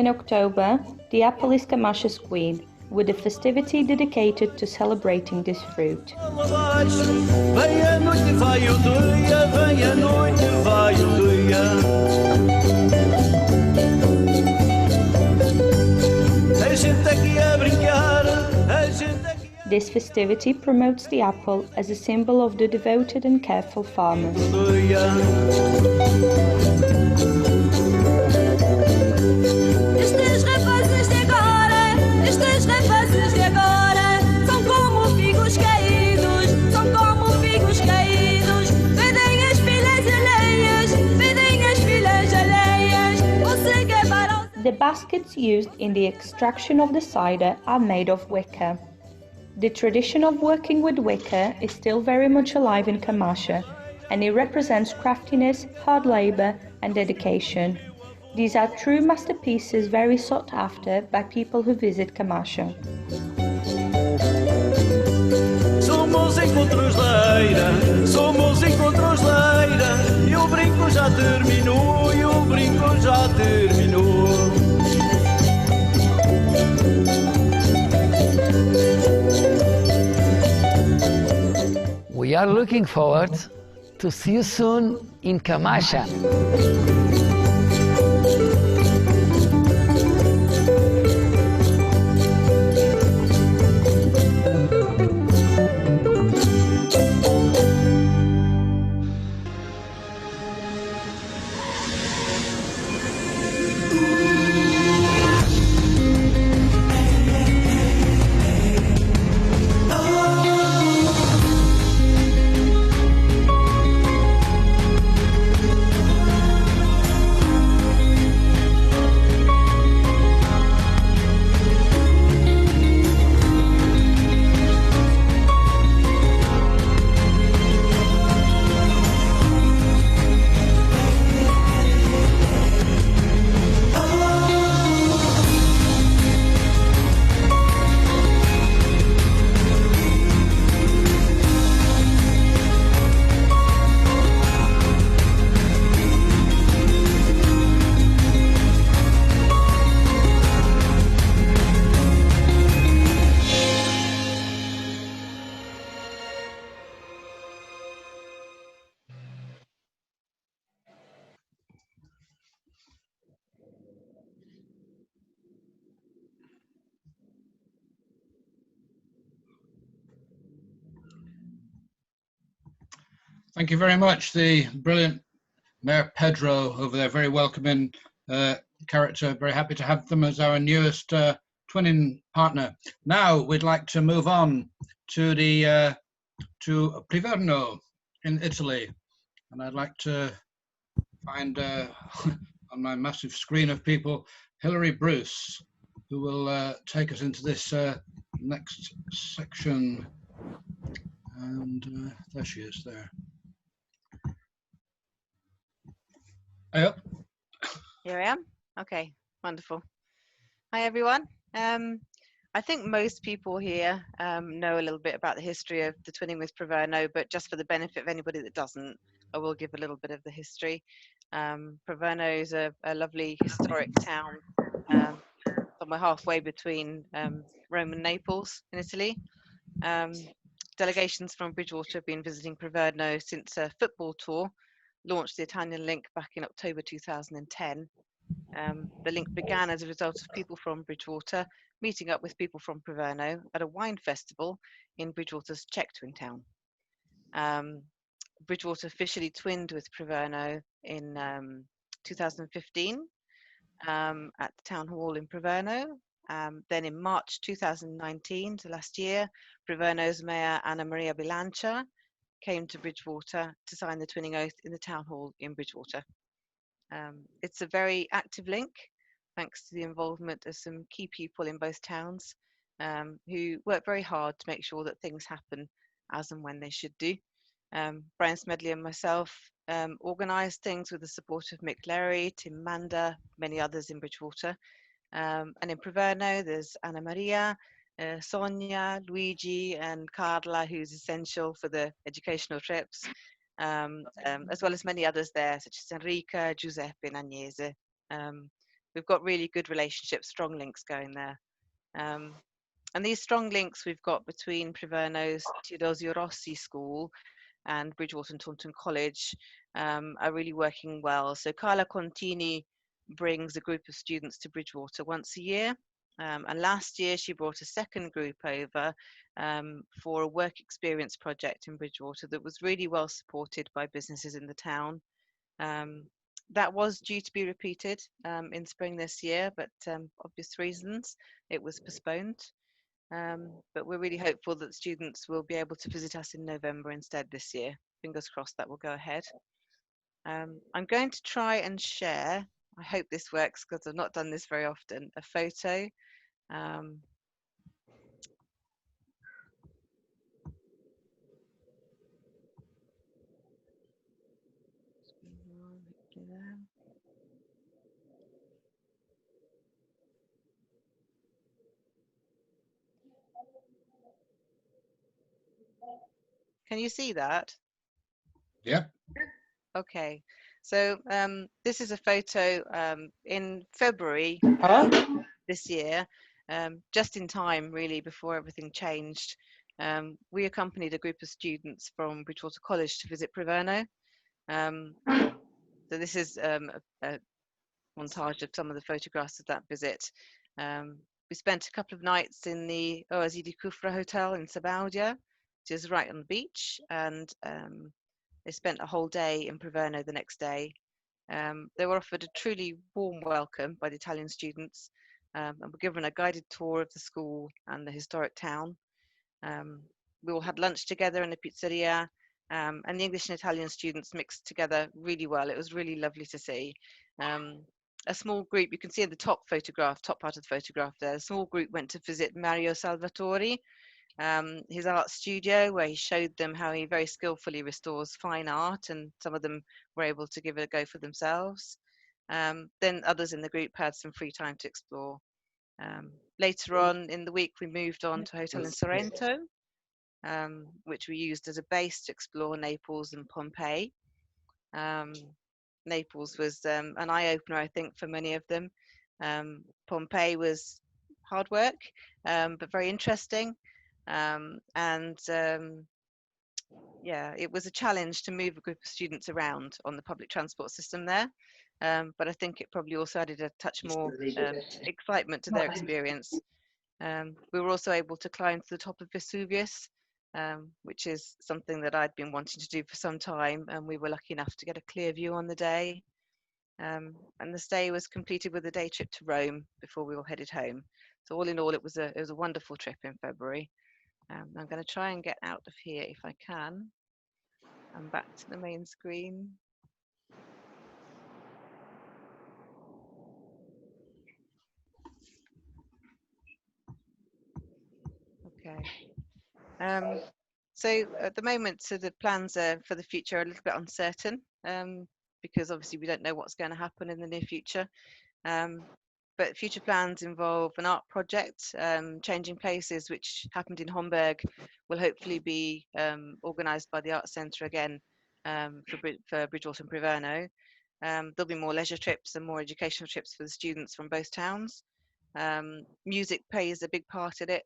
In October, the apple is Camasha's queen, with a festivity dedicated to celebrating this fruit. Vem a noite, vai o dia, vem a noite, vai o dia. A gente aqui a brincar, a gente aqui. This festivity promotes the apple as a symbol of the devoted and careful farmers. Estes rapazes de agora, são como figos caídos, são como figos caídos. Vedem as filhas alheias, vedem as filhas alheias. Você quer para The baskets used in the extraction of the cider are made of wicker. The tradition of working with wicker is still very much alive in Camasha, and it represents craftiness, hard labor, and dedication. These are true masterpieces very sought after by people who visit Camasha. somos encontros leira, somos encontros leira. E o brinco já terminou, e o brinco já terminou. We are looking forward to see you soon in Camasha. Thank you very much. The brilliant Mayor Pedro over there, very welcoming character. Very happy to have them as our newest twinning partner. Now we'd like to move on to the to Priverno in Italy, and I'd like to find on my massive screen of people Hilary Bruce, who will take us into this next section. And there she is there. Yep. Here I am. Okay, wonderful. Hi, everyone. I think most people here know a little bit about the history of the twinning with Priverno, but just for the benefit of anybody that doesn't, I will give a little bit of the history. Priverno is a lovely historic town somewhere halfway between Rome and Naples in Italy. Delegations from Bridgwater have been visiting Priverno since a football tour launched the Italian link back in October 2010. The link began as a result of people from Bridgwater meeting up with people from Priverno at a wine festival in Bridgwater's Czech twin town. Bridgwater officially twinned with Priverno in 2015 at the town hall in Priverno. Then in March 2019, so last year, Priverno's mayor Anna Maria Bilancia came to Bridgwater to sign the twinning oath in the town hall in Bridgwater. It's a very active link, thanks to the involvement of some key people in both towns who work very hard to make sure that things happen as and when they should do. Brian Smedley and myself organised things with the support of Mick Larry, Tim Manda, many others in Bridgwater. And in Priverno, there's Anna Maria, Sonia, Luigi, and Carla, who's essential for the educational trips, as well as many others there, such as Enrica, Giuseppe, and Agnese. we've got really good relationships, strong links going there. And these strong links we've got between Priverno's Teodosio Rossi School and Bridgwater and Taunton College are really working well. So Carla Contini brings a group of students to Bridgwater once a year. And last year she brought a second group over for a work experience project in Bridgwater that was really well supported by businesses in the town. That was due to be repeated in spring this year, but obvious reasons it was postponed. But we're really hopeful that students will be able to visit us in November instead this year. Fingers crossed that will go ahead. I'm going to try and share, I hope this works because I've not done this very often, a photo. Can you see that? Yep. Okay, so this is a photo in February this year, just in time really before everything changed. We accompanied a group of students from Bridgwater College to visit Priverno. So this is a montage of some of the photographs of that visit. We spent a couple of nights in the Oasi di Kufra Hotel in Sabaudia, which is right on the beach, and they spent a whole day in Priverno the next day. They were offered a truly warm welcome by the Italian students and were given a guided tour of the school and the historic town. We all had lunch together in a pizzeria, and the English and Italian students mixed together really well. It was really lovely to see. A small group, you can see in the top photograph, top part of the photograph there, a small group went to visit Mario Salvatori, his art studio, where he showed them how he very skillfully restores fine art, and some of them were able to give it a go for themselves. Then others in the group had some free time to explore. Later on in the week, we moved on to a hotel in Sorrento, which we used as a base to explore Naples and Pompeii. Naples was an eye-opener, I think, for many of them. Pompeii was hard work, but very interesting. Yeah, it was a challenge to move a group of students around on the public transport system there. But I think it probably also added a touch more excitement to their experience. We were also able to climb to the top of Vesuvius, which is something that I'd been wanting to do for some time, and we were lucky enough to get a clear view on the day. And the stay was completed with a day trip to Rome before we all headed home. So all in all, it was a wonderful trip in February. I'm going to try and get out of here if I can. I'm back to the main screen. Okay. So at the moment, so the plans for the future are a little bit uncertain because obviously we don't know what's going to happen in the near future. But future plans involve an art project, Changing Places, which happened in Homburg, will hopefully be organised by the Art Centre again for Bridgwater and Priverno. There'll be more leisure trips and more educational trips for the students from both towns. Music plays a big part in it.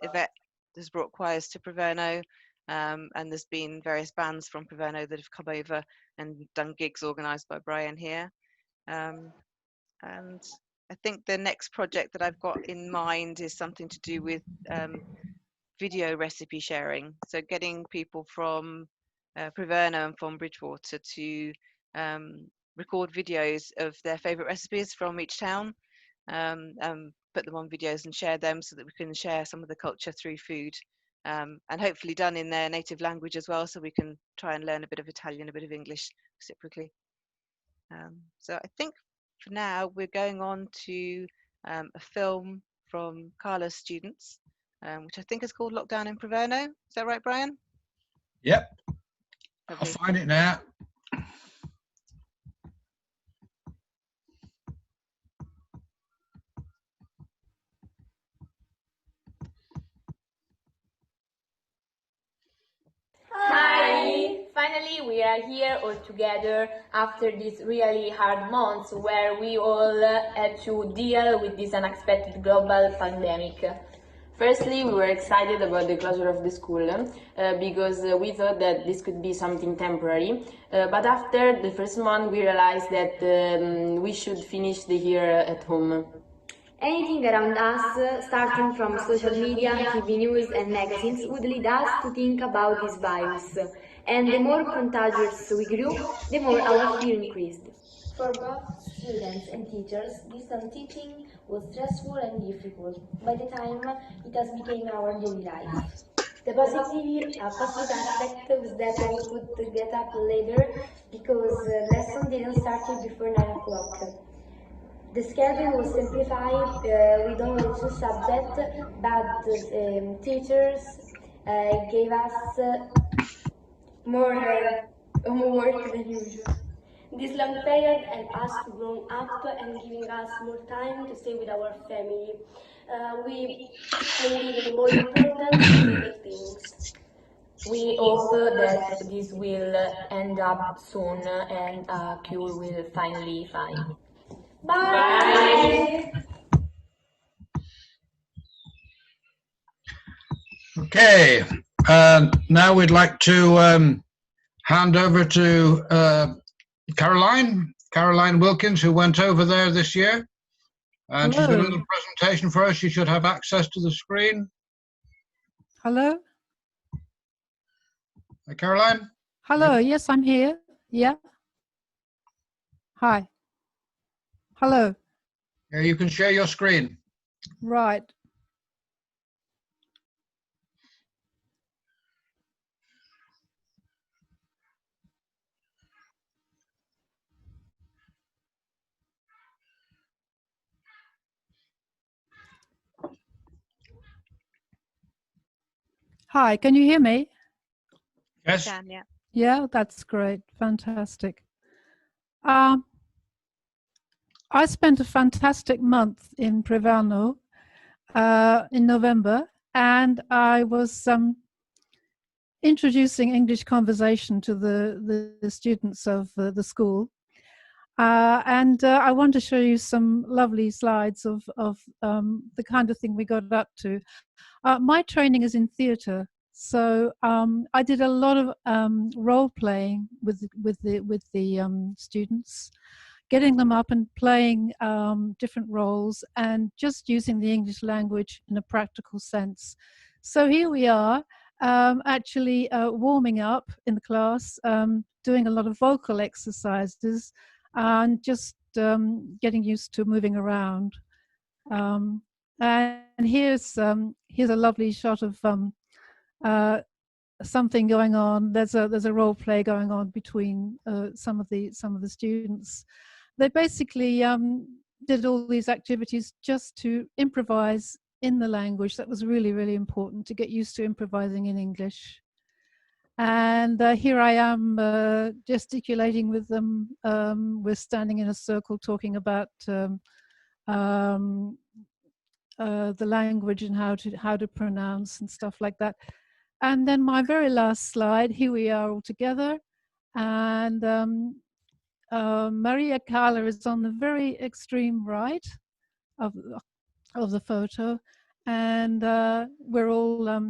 Yvette has brought choirs to Priverno, and there's been various bands from Priverno that have come over and done gigs organised by Brian here. And I think the next project that I've got in mind is something to do with video recipe sharing. So getting people from Priverno and from Bridgwater to record videos of their favourite recipes from each town, put them on videos and share them so that we can share some of the culture through food, and hopefully done in their native language as well, so we can try and learn a bit of Italian, a bit of English reciprocally. So I think for now we're going on to a film from Carla's students, which I think is called Lockdown in Priverno. Is that right, Brian? Yep. Lovely. I'll find it now. Hi! finally, we are here all together after these really hard months where we all had to deal with this unexpected global pandemic. Firstly, we were excited about the closure of the school because we thought that this could be something temporary. But after the first month, we realized that we should finish the year at home. Anything around us, starting from social media, TV news and magazines, would lead us to think about this virus. And the more contagious we grew, the more our fear increased. For both students and teachers, distance teaching was stressful and difficult by the time it has become our daily life. The positive aspect was that we could get up later because lesson didn't start before 9 o'clock. The schedule was simplified with only 2 subjects, but teachers gave us more homework than usual. This long period helped us to grow up and giving us more time to stay with our family. And even more important, little things. We hope that this will end up soon and a cure will finally find. Bye! Okay, now we'd like to hand over to Caroline Wilkins, who went over there this year. And she's got a little presentation for us. You should have access to the screen. Hello? Caroline? Hello, yes, I'm here. Yeah. Hi. Hello. Yeah, you can share your screen. Right. Hi, can you hear me? Yes. Can, yeah. Yeah, that's great. Fantastic. I spent a fantastic month in Prevano in November, and I was introducing English conversation to the students of the school. I want to show you some lovely slides of the kind of thing we got up to. My training is in theatre, so I did a lot of role playing with the students, getting them up and playing different roles and just using the English language in a practical sense. So here we are, actually warming up in the class, doing a lot of vocal exercises and just getting used to moving around. And here's a lovely shot of something going on. There's a role play going on between some of the students. They basically did all these activities just to improvise in the language. That was really, really important, to get used to improvising in English. And here I am gesticulating with them. We're standing in a circle talking about the language and how to pronounce and stuff like that. And then my very last slide, here we are all together. And Maria Carla is on the very extreme right of the photo. And we're all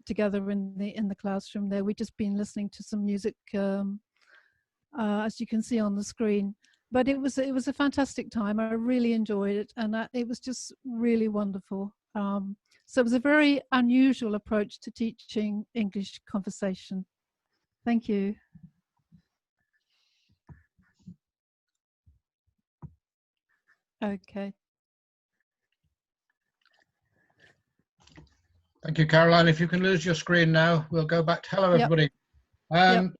together in the classroom there. We've just been listening to some music, as you can see on the screen. But it was a fantastic time. I really enjoyed it, and it was just really wonderful. So it was a very unusual approach to teaching English conversation. Thank you. Okay. Thank you, Caroline. If you can lose your screen now, we'll go back to hello, everybody. Yep.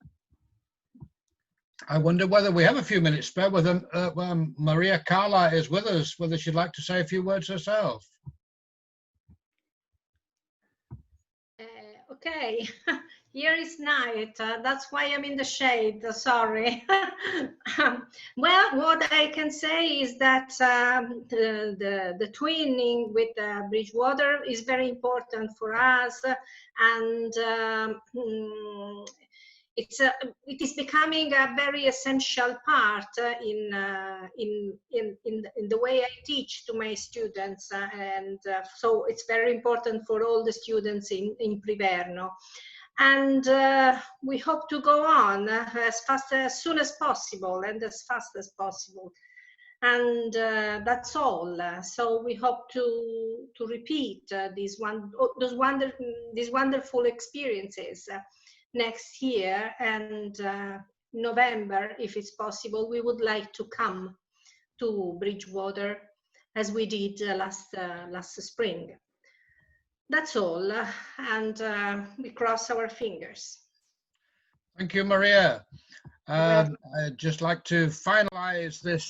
I wonder whether we have a few minutes spare. Whether Maria Carla is with us, whether she'd like to say a few words herself. Okay, here is night. That's why I'm in the shade. Sorry. Well, what I can say is that the twinning with Bridgwater is very important for us, and it is becoming a very essential part in the way I teach to my students, so it's very important for all the students in Priverno. And we hope to go on as soon as possible and as fast as possible. And that's all. So we hope to repeat these wonderful experiences next year, and November, if it's possible, we would like to come to Bridgwater as we did last spring. That's all, and we cross our fingers. Thank you, Maria. I'd just like to finalize this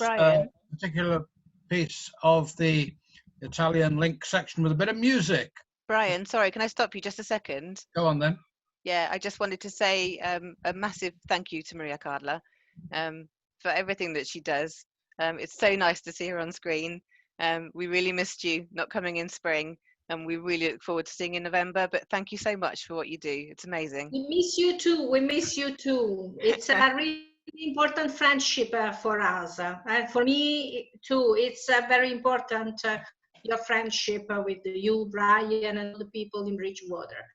particular piece of the Italian link section with a bit of music. Brian, sorry, can I stop you just a second? Go on then. Yeah, I just wanted to say a massive thank you to Maria Carla for everything that she does. It's so nice to see her on screen. We really missed you not coming in spring, and we really look forward to seeing you in November. But thank you so much for what you do. It's amazing. We miss you too. We miss you too. It's a really important friendship for us. And for me too, it's very important, your friendship with you, Brian, and the people in Bridgwater.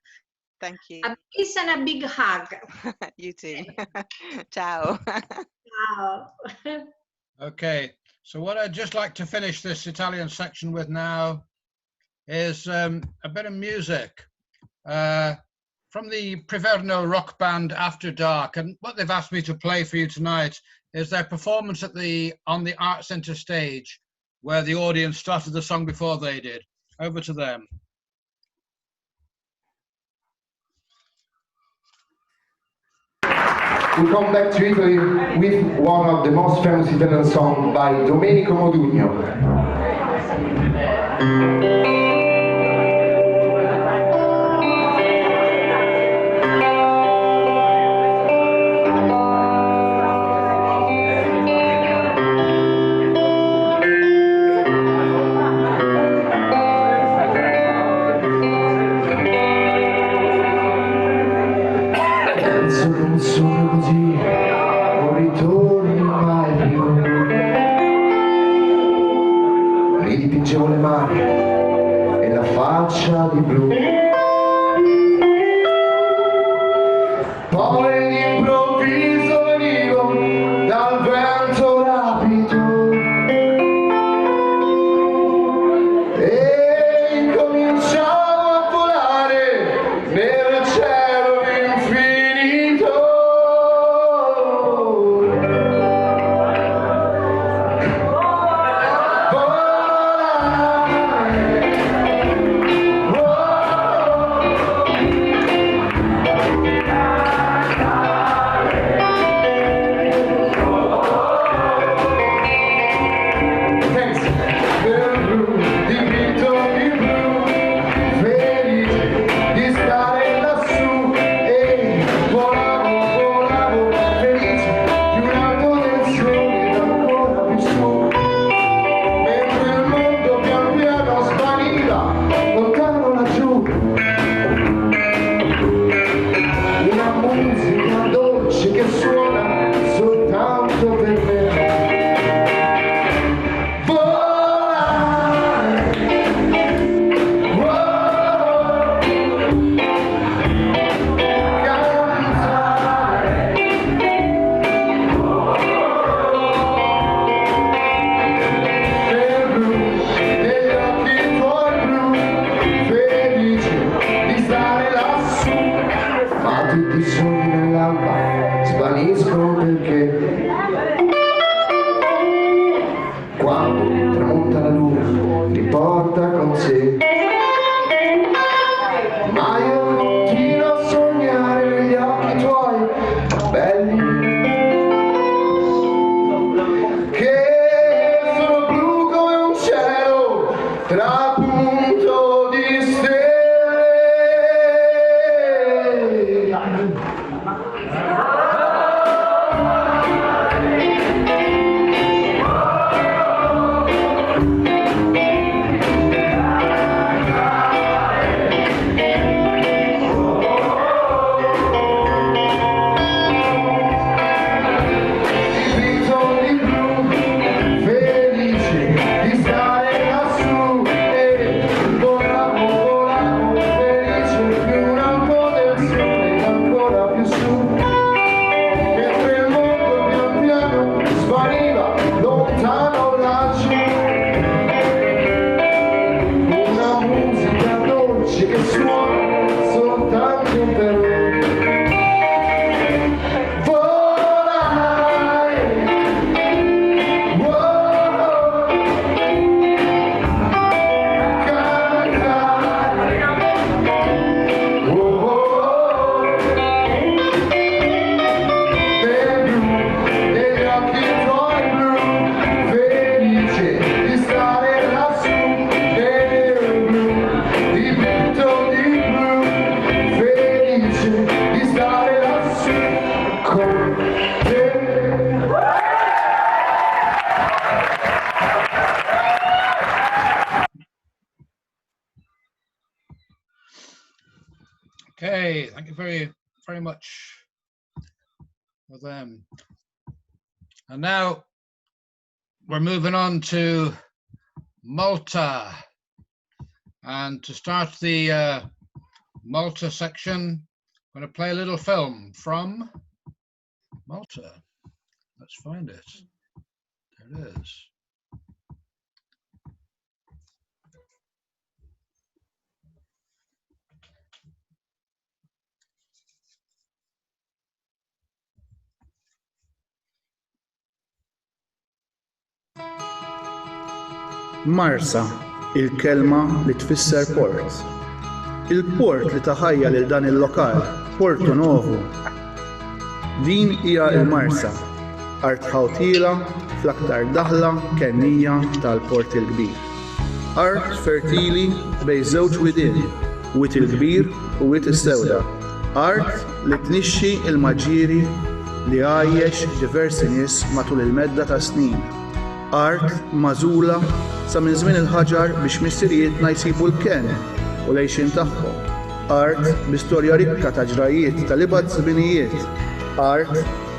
Thank you. A kiss and a big hug. You too. Ciao. Ciao. Okay, so what I'd just like to finish this Italian section with now is a bit of music from the Priverno rock band After Dark. And what they've asked me to play for you tonight is their performance at on the Art Centre stage, where the audience started the song before they did. Over to them. We come back to Italy with one of the most famous Italian songs by Domenico Modugno. Dipingevo le mani e la faccia di blu, poi d'improvviso venivo dal vento rapido e incominciavo a volare nel cielo infinito. very, very much for them. And now we're moving on to Malta. And to start the Malta section, I'm going to play a little film from Malta. Let's find it. There it is. Marsa, il-kelma li tfisser port. Il-port li taħajja lil dan il-lokal, Porto Novo. Din hija il-Marsa, art ħawtila fl-aktar daħla kennija tal-port il-kbir. Art fertili bejn żewġ widien, wit il-kbir u wit is-sewda. Art li tnixxi il-maġġieri li għajjex diversi nies matul il-medda ta' snin. Art mażula sa minn żmien il-ħaġar biex missirijietna jsibu l-ken u lejxin tagħhom. Art b'istorja rikka ta' ġrajiet tal-ibad żminijiet. Art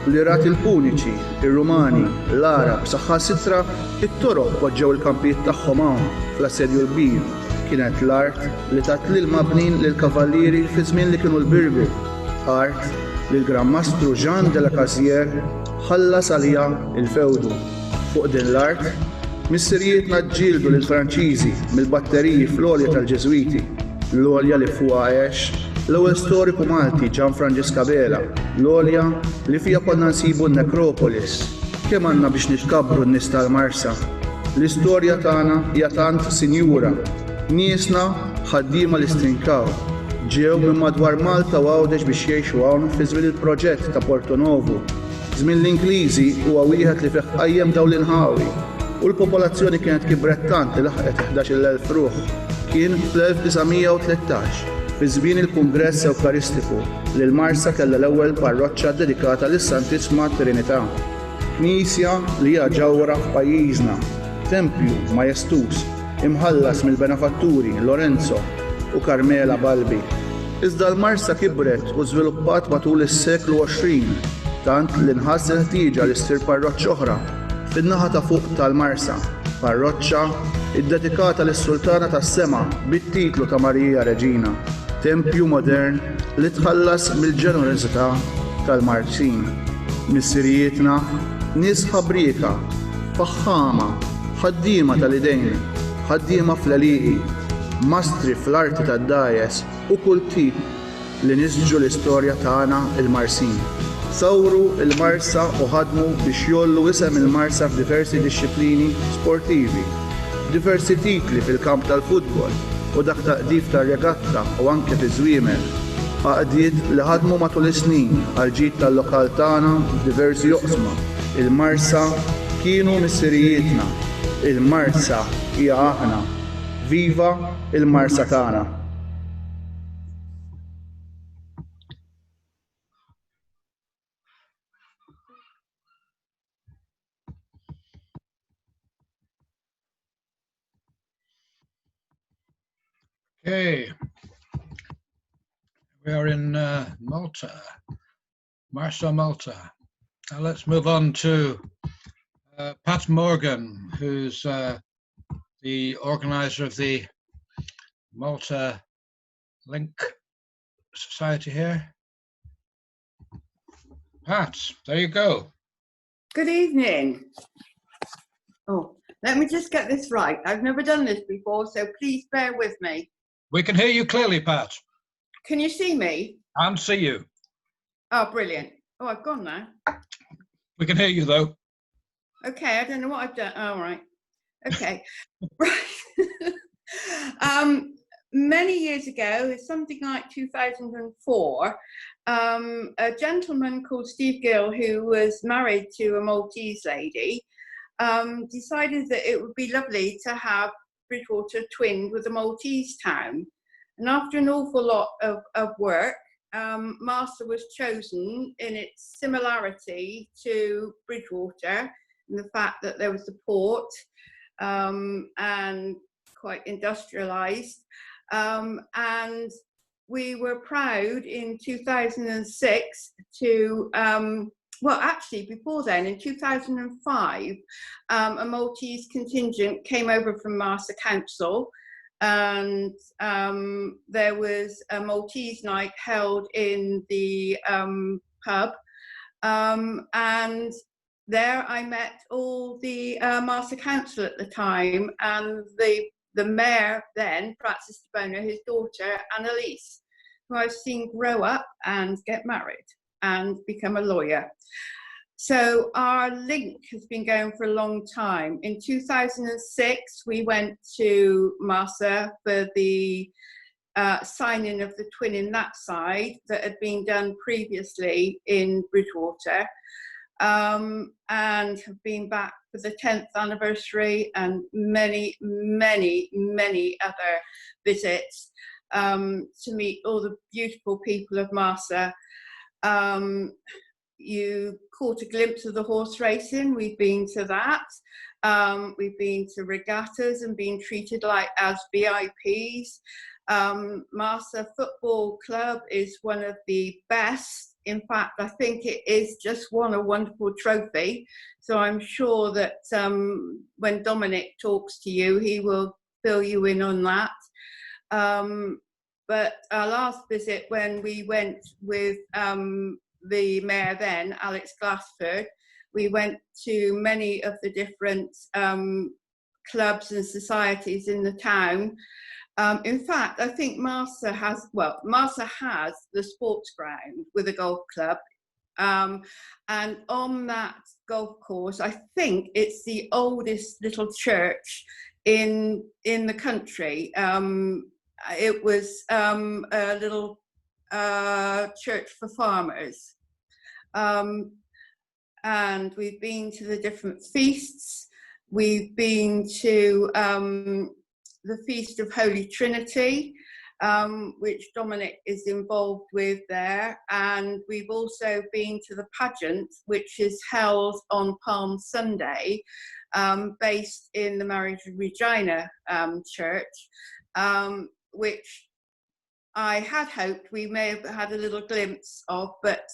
li rat il-Puniċi, ir-Rumani, l-Arab, saħħasitra it-toroq poġġew il-kampijiet tagħhom hawn fl-assedju l-kbir. Kienet l-art li tat lil mabnin lil kavallieri fi żmien li kienu l-birgu. Art li l-Gran Mastru Jean de la Cazier ħallas għalija il-fewdu. Fuq din l-art, missirijietna ġġieldu lill-Franċiżi mill-batteriji fl-olja tal-Ġeżwiti, l-olja li fuqha għex l-ewwel storiku Malti Gian Franġiska Bela, l-olja li fija konna nsibu n-nekropolis. Kemm għandna biex nitkabru n-nies tal-Marsa? L-istorja tagħna hija tant sinjura. Niesna ħaddiema li strinkaw. Ġew minn madwar Malta u Għawdex biex jgħixu hawn fi żmien il-proġett ta' Porto Novo. Żmien l-Ingliżi huwa wieħed li fih qajjem dawn l-inħawi. U l-popolazzjoni kienet kibret tant li laħqet 11,000 ruħ. Kien fl-1913, fi żmien il-Kungress Ewkaristiku li l-Marsa kellha l-ewwel parroċċa dedikata lis-Santisma Trinità. Knisja li hija ġawra f'pajjiżna, tempju majestus, imħallas mill-benefatturi Lorenzo u Carmela Balbi. Iżda l-Marsa kibret u żviluppat matul is-seklu 20, tant li nħass il-ħtieġa li ssir parroċċa oħra fin-naħa ta' fuq tal-Marsa, parroċċa iddedikata lis-Sultana tas-Sema bit-titlu ta' Marija Reġina, tempju modern li tħallas mill-ġenerożità tal-Marsin. Missirijietna nies ħabrieka, faħħama, ħaddiema tal-idejn, ħaddiema fl-għaliqi, mastri fl-arti tad-dajes u kull tip li nisġu l-istorja tagħna il-Marsin. Sawru il-Marsa u ħadmu biex jollu isem il-Marsa f'diversi disċiplini sportivi, diversi titli fil-kamp tal-futbol u dak taqdif tar-regatta u anke fiż-żwiemel. Għaqdiet li ħadmu matul is-snin għal ġid tal-lokal tagħna f'diversi oqsma. Il-Marsa kienu missirijietna. Il-Marsa hija aħna. Viva il-Marsa tagħna! Okay, we are in Malta, Marsa, Malta. Now let's move on to Pat Morgan, who's the organizer of the Malta Link Society here. Pat, there you go. Good evening. Oh, let me just get this right. I've never done this before, so please bear with me. We can hear you clearly, Pat. Can you see me? And see you. Oh, brilliant. Oh, I've gone now. We can hear you, though. Okay, I don't know what I've done. All right. Okay. Many years ago, something like 2004, a gentleman called Steve Gill, who was married to a Maltese lady, decided that it would be lovely to have Bridgwater twinned with a Maltese town. And after an awful lot of work, Marsa was chosen in its similarity to Bridgwater, and the fact that there was the port and quite industrialized. And we were proud in 2006 to, well, actually before then, in 2005, a Maltese contingent came over from Marsa Council, and there was a Maltese night held in the pub, and there I met all the Marsa Council at the time, and the mayor then, Francis DeBona, his daughter Annalise, who I've seen grow up and get married and become a lawyer. So our link has been going for a long time. In 2006, we went to Marsa for the signing of the twinning that side that had been done previously in Bridgwater, and have been back for the 10th anniversary and many, many, many other visits to meet all the beautiful people of Marsa. You caught a glimpse of the horse racing. We've been to that. We've been to regattas and been treated like as VIPs. Marsa Football Club is one of the best. In fact, I think it is just won a wonderful trophy. So I'm sure that when Dominic talks to you, he will fill you in on that. But our last visit, when we went with the mayor then, Alex Glassford, we went to many of the different clubs and societies in the town. In fact, I think Marsa has the sports ground with a golf club. And on that golf course, I think it's the oldest little church in the country. It was a little church for farmers. And we've been to the different feasts. We've been to the Feast of Holy Trinity, which Dominic is involved with there. And we've also been to the pageant, which is held on Palm Sunday, based in the Mary Regina Church, which I had hoped we may have had a little glimpse of, but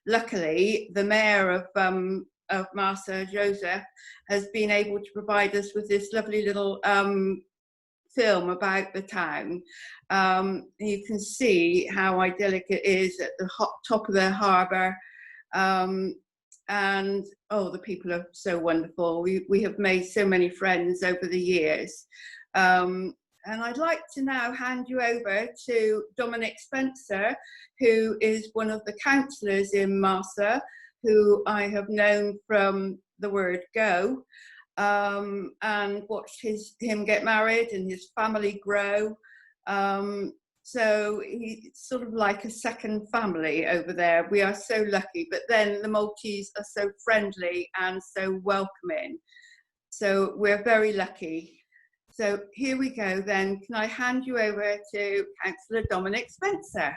luckily the mayor of Marsa, Joseph, has been able to provide us with this lovely little film about the town. You can see how idyllic it is at the top of the harbour, and oh, the people are so wonderful. We have made so many friends over the years. And I'd like to now hand you over to Dominic Spencer, who is one of the councillors in Marsa, who I have known from the word go, and watched him get married and his family grow. So he's sort of like a second family over there. We are so lucky, but then the Maltese are so friendly and so welcoming. So we're very lucky. So here we go then. Can I hand you over to Councillor Dominic Spencer?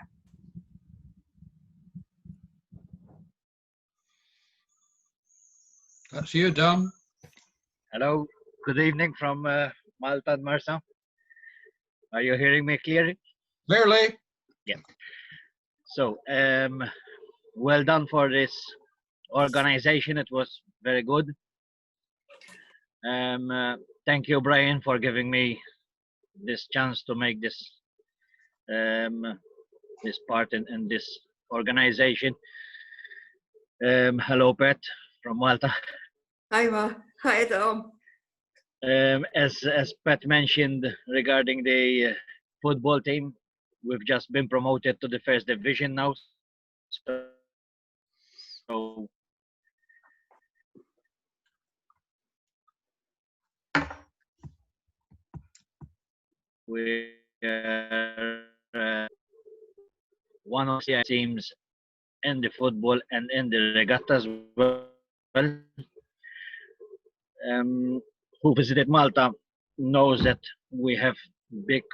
That's you, Dom. Hello, good evening from Malta and Marsa. Are you hearing me clearly? Clearly. Yeah. So, well done for this organization. It was very good. Thank you, Brian, for giving me this chance to make this this part in this organization. Hello, Pat from Malta. Hi, Ma. Hi, Dom. As Pat mentioned regarding the football team, we've just been promoted to the first division now. So we are one of the teams in the football and in the regatta as well. Who visited Malta knows that we have big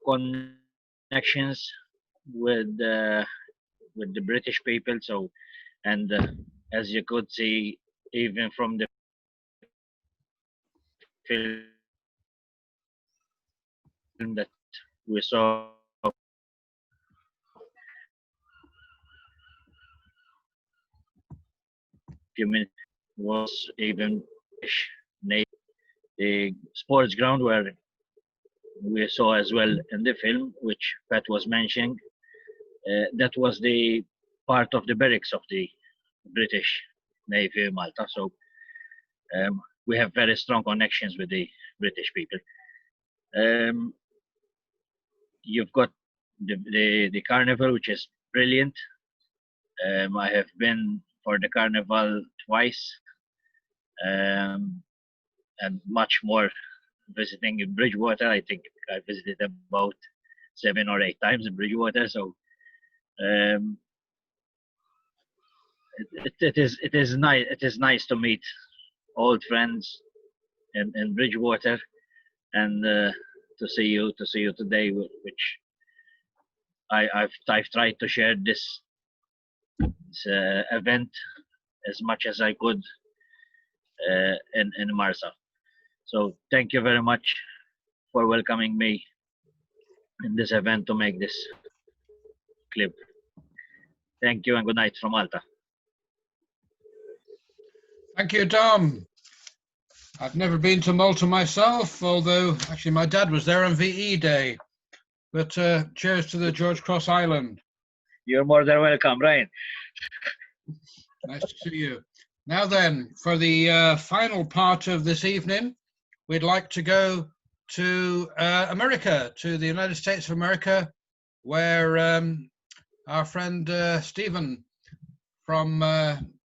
connections with the British people. So, and as you could see, even from the film, that we saw few minutes was even the sports ground where we saw as well in the film, which Pat was mentioning. That was the part of the barracks of the British Navy in Malta. So we have very strong connections with the British people. You've got the carnival, which is brilliant. I have been for the carnival twice, and much more visiting in Bridgwater. I think I visited about 7 or 8 times in Bridgwater. So it is nice. It is nice to meet old friends in Bridgwater, and to see you today, which I've tried to share this event as much as I could in Marsa. So thank you very much for welcoming me in this event to make this clip. Thank you and good night from Malta. Thank you, Dom. I've never been to Malta myself, although actually my dad was there on VE Day. But cheers to the George Cross Island. You're more than welcome, Ryan. Nice to see you. Now then, for the final part of this evening, we'd like to go to America, to the United States of America, where our friend Stephen from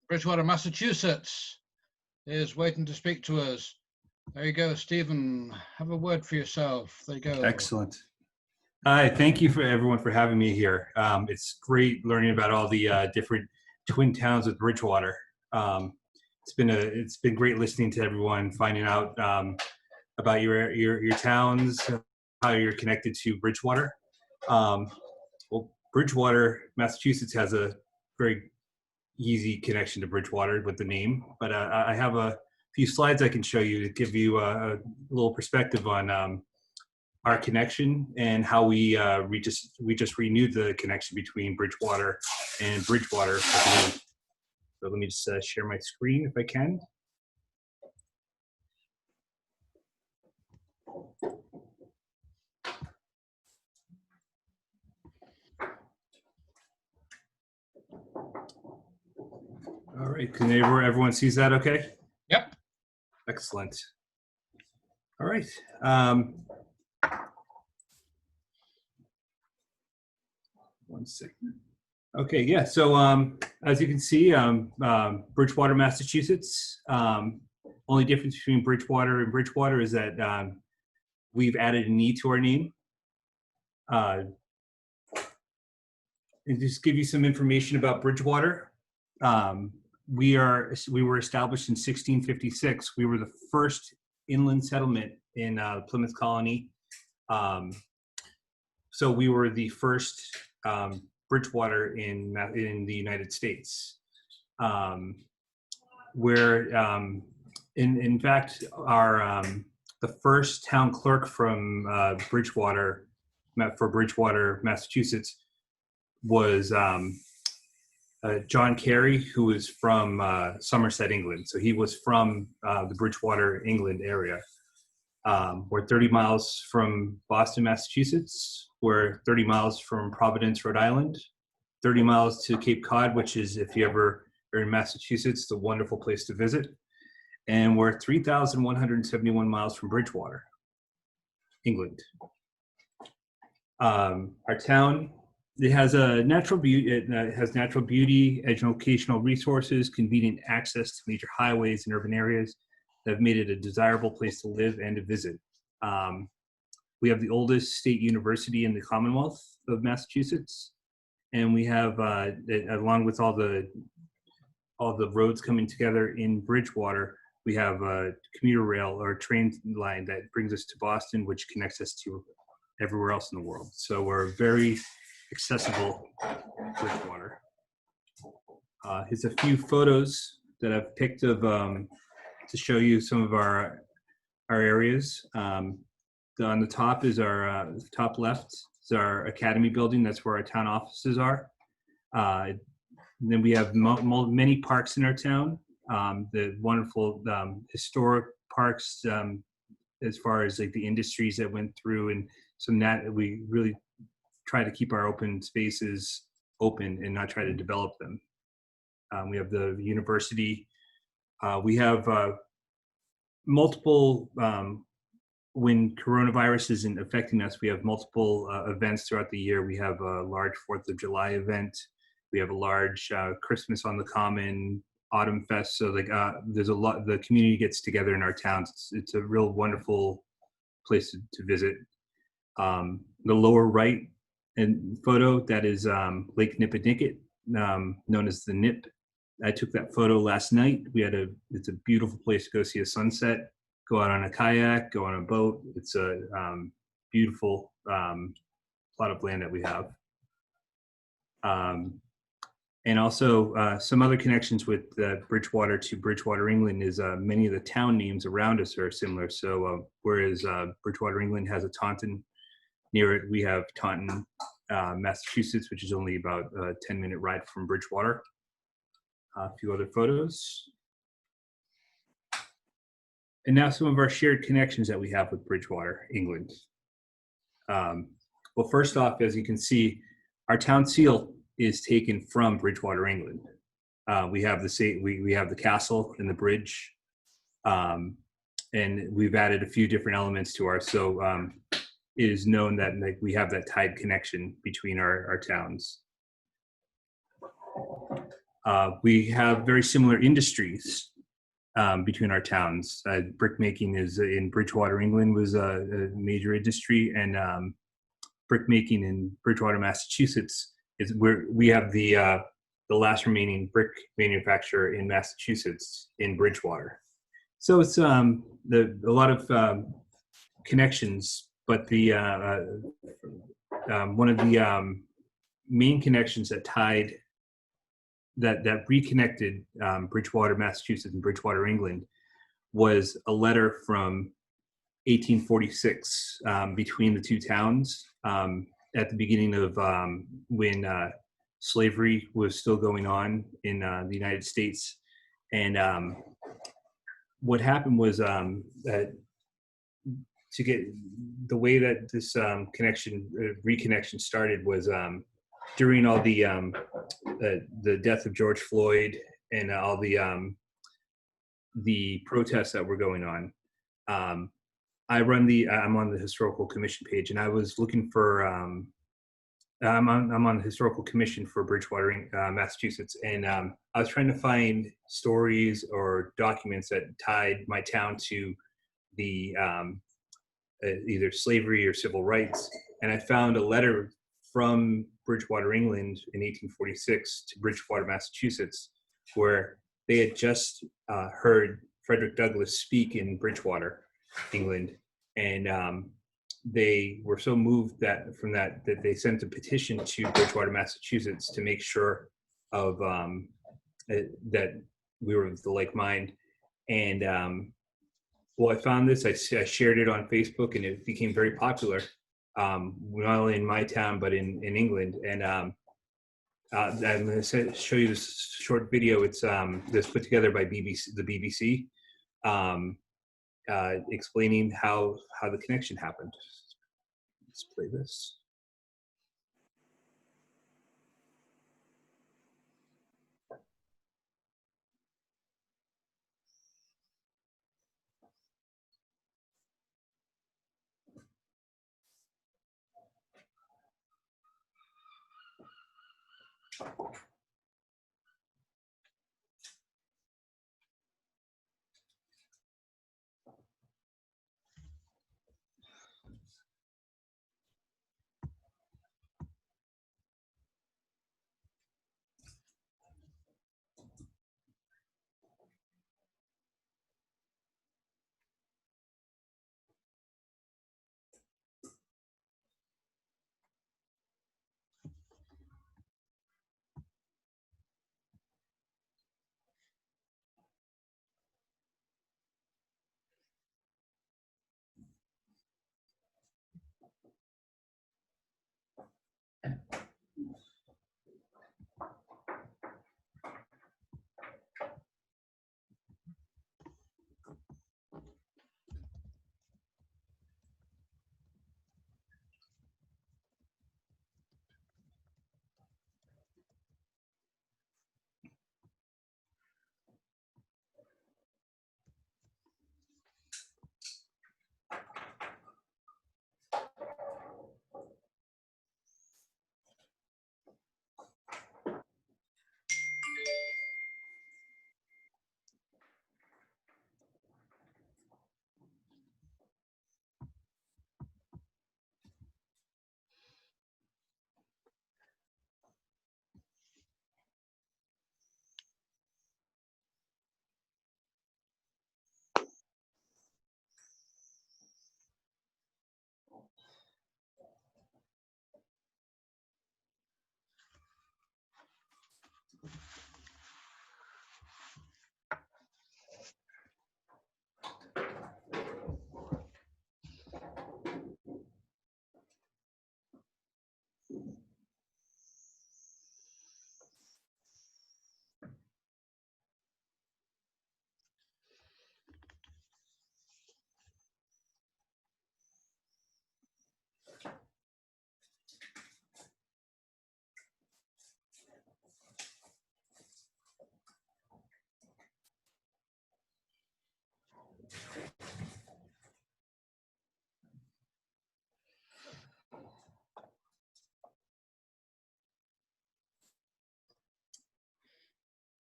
Bridgewater, Massachusetts, is waiting to speak to us. There you go, Stephen. Have a word for yourself. There you go. Excellent. Hi, thank you for everyone for having me here. It's great learning about all the different twin towns with Bridgewater. It's been great listening to everyone, finding out about your towns, how you're connected to Bridgewater. Well, Bridgewater, Massachusetts has a very easy connection to Bridgewater with the name, but I have a few slides I can show you to give you a little perspective on our connection and how we just renewed the connection between Bridgewater and Bridgewater. So let me just share my screen if I can. All right, can everyone sees that okay? Yep. Excellent. All right. One second. Okay, yeah, so as you can see, Bridgewater, Massachusetts. Only difference between Bridgewater and Bridgewater is that we've added an E to our name. And just give you some information about Bridgewater. We were established in 1656. We were the first inland settlement in Plymouth Colony. So we were the first Bridgewater in the United States. In fact, the first town clerk from Bridgewater, Massachusetts, was John Carey, who was from Somerset, England. So he was from the Bridgewater, England area. We're 30 miles from Boston, Massachusetts. We're 30 miles from Providence, Rhode Island. 30 miles to Cape Cod, which is, if you ever are in Massachusetts, it's a wonderful place to visit. And we're 3,171 miles from Bridgewater, England. Our town, it has a natural beauty. It has natural beauty, educational resources, convenient access to major highways and urban areas that have made it a desirable place to live and to visit. We have the oldest state university in the Commonwealth of Massachusetts, and we have, along with all the roads coming together in Bridgewater, we have a commuter rail or train line that brings us to Boston, which connects us to everywhere else in the world. So we're very accessible Bridgewater. Here's a few photos that I've picked of to show you some of our areas. On the top is our top left is our academy building. That's where our town offices are. And then we have many parks in our town. the wonderful historic parks, as far as like the industries that went through, and some that we really try to keep our open spaces open and not try to develop them. We have the university. We have multiple, when coronavirus isn't affecting us, we have multiple events throughout the year. We have a large 4th of July event. We have a large Christmas on the Common, Autumn Fest. So like there's a lot, the community gets together in our towns. It's a real wonderful place to visit. The lower right and photo, that is Lake Nippanicket, known as the Nip. I took that photo last night. It's a beautiful place to go see a sunset, go out on a kayak, go on a boat. It's a beautiful plot of land that we have. And also some other connections with Bridgwater to Bridgwater, England is many of the town names around us are similar. So whereas Bridgwater, England has a Taunton near it, we have Taunton, Massachusetts, which is only about a 10-minute ride from Bridgwater. A few other photos. And now some of our shared connections that we have with Bridgwater, England. Well, first off, as you can see, our town seal is taken from Bridgwater, England. We have the castle and the bridge, and we've added a few different elements to ours. So it is known that like we have that tied connection between our towns. We have very similar industries between our towns. Brickmaking is in Bridgwater, England was a major industry, and brickmaking in Bridgwater, Massachusetts is where we have the last remaining brick manufacturer in Massachusetts in Bridgwater. So it's a lot of connections, but the one of the main connections that tied that reconnected Bridgwater, Massachusetts and Bridgwater, England was a letter from 1846 between the two towns at the beginning of when slavery was still going on in the United States. And what happened was that to get the way that this reconnection started was during all the death of George Floyd and all the protests that were going on. I'm on the historical commission page, and I was looking for I'm on the historical commission for Bridgwater, Massachusetts, and I was trying to find stories or documents that tied my town to the either slavery or civil rights, and I found a letter from Bridgwater, England in 1846 to Bridgwater, Massachusetts, where they had just heard Frederick Douglass speak in Bridgwater, England, and they were so moved that they sent a petition to Bridgwater, Massachusetts to make sure of that we were of the like mind. And well, I found this, I shared it on Facebook, and it became very popular. Not only in my town, but in England. And I'm going to show you this short video. It's this put together by the BBC, explaining how the connection happened. Let's play this.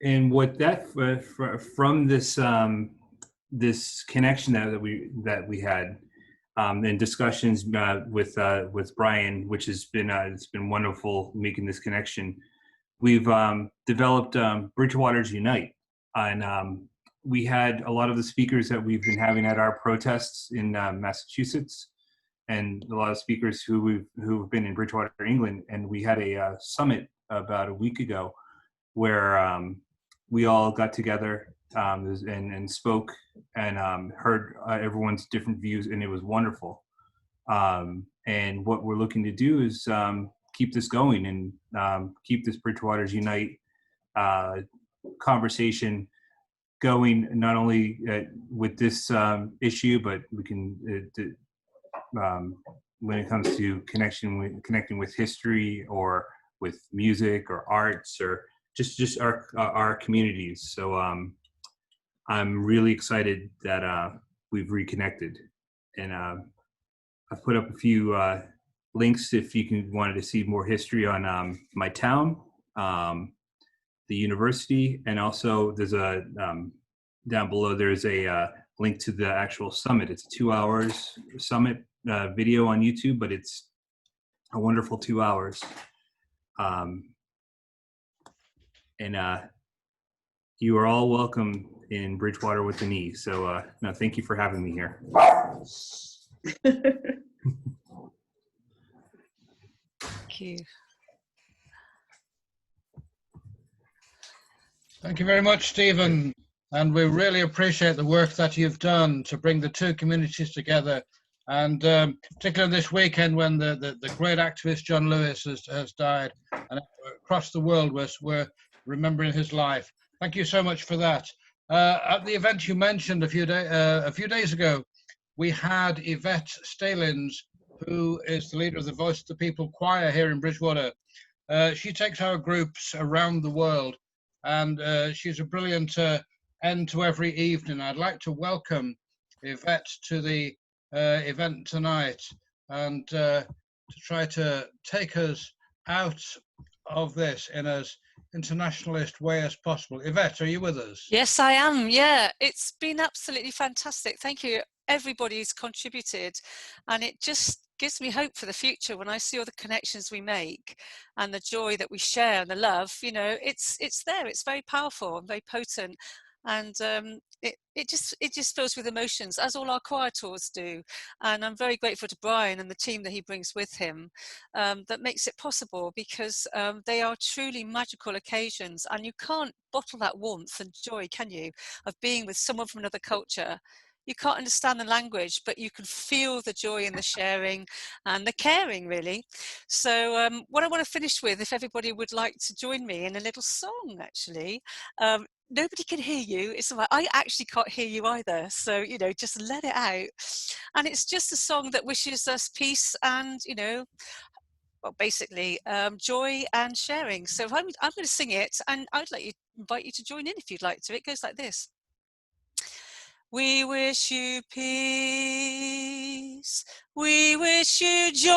And what that from this this connection that we had and discussions with Brian, which has been it's been wonderful making this connection. We've developed Bridgwaters Unite, and we had a lot of the speakers that we've been having at our protests in Massachusetts, and a lot of speakers who've been in Bridgewater, England, and we had a summit about a week ago where we all got together and spoke and heard everyone's different views, and it was wonderful. And what we're looking to do is keep this going and keep this Bridgewaters Unite conversation going, not only with this issue, but we can, when it comes to connecting with history or with music or arts or just our communities. So I'm really excited that we've reconnected, and I've put up a few links if you wanted to see more history on my town, the university, and also there's a down below there's a link to the actual summit. It's a 2 hours summit video on YouTube, but it's a wonderful 2 hours. And you are all welcome in Bridgewater with an E. So no, thank you for having me here. Thank you. Thank you very much, Stephen. And we really appreciate the work that you've done to bring the two communities together. And particularly this weekend when the great activist John Lewis has died, and across the world we're remembering his life. Thank you so much for that. At the event you mentioned a few days ago, we had Yvette Stalins, who is the leader of the Voice of the People choir here in Bridgewater. She takes our groups around the world, and she's a brilliant end to every evening. I'd like to welcome Yvette to the event tonight and to try to take us out of this in as internationalist way as possible. Yvette, are you with us? Yes, I am. Yeah, it's been absolutely fantastic. Thank you. Everybody's contributed, and it just gives me hope for the future when I see all the connections we make and the joy that we share and the love. You know, it's there. It's very powerful and very potent, and it just fills with emotions, as all our choir tours do. And I'm very grateful to Brian and the team that he brings with him that makes it possible, because they are truly magical occasions, and you can't bottle that warmth and joy, can you, of being with someone from another culture. You can't understand the language, but you can feel the joy and the sharing and the caring, really. So what I want to finish with, if everybody would like to join me in a little song, actually. Nobody can hear you. It's all right. I actually can't hear you either. So, you know, just let it out. And it's just a song that wishes us peace and, you know, well, basically joy and sharing. So I'm going to sing it, and I'd like to invite you to join in if you'd like to. It goes like this. We wish you peace, we wish you joy,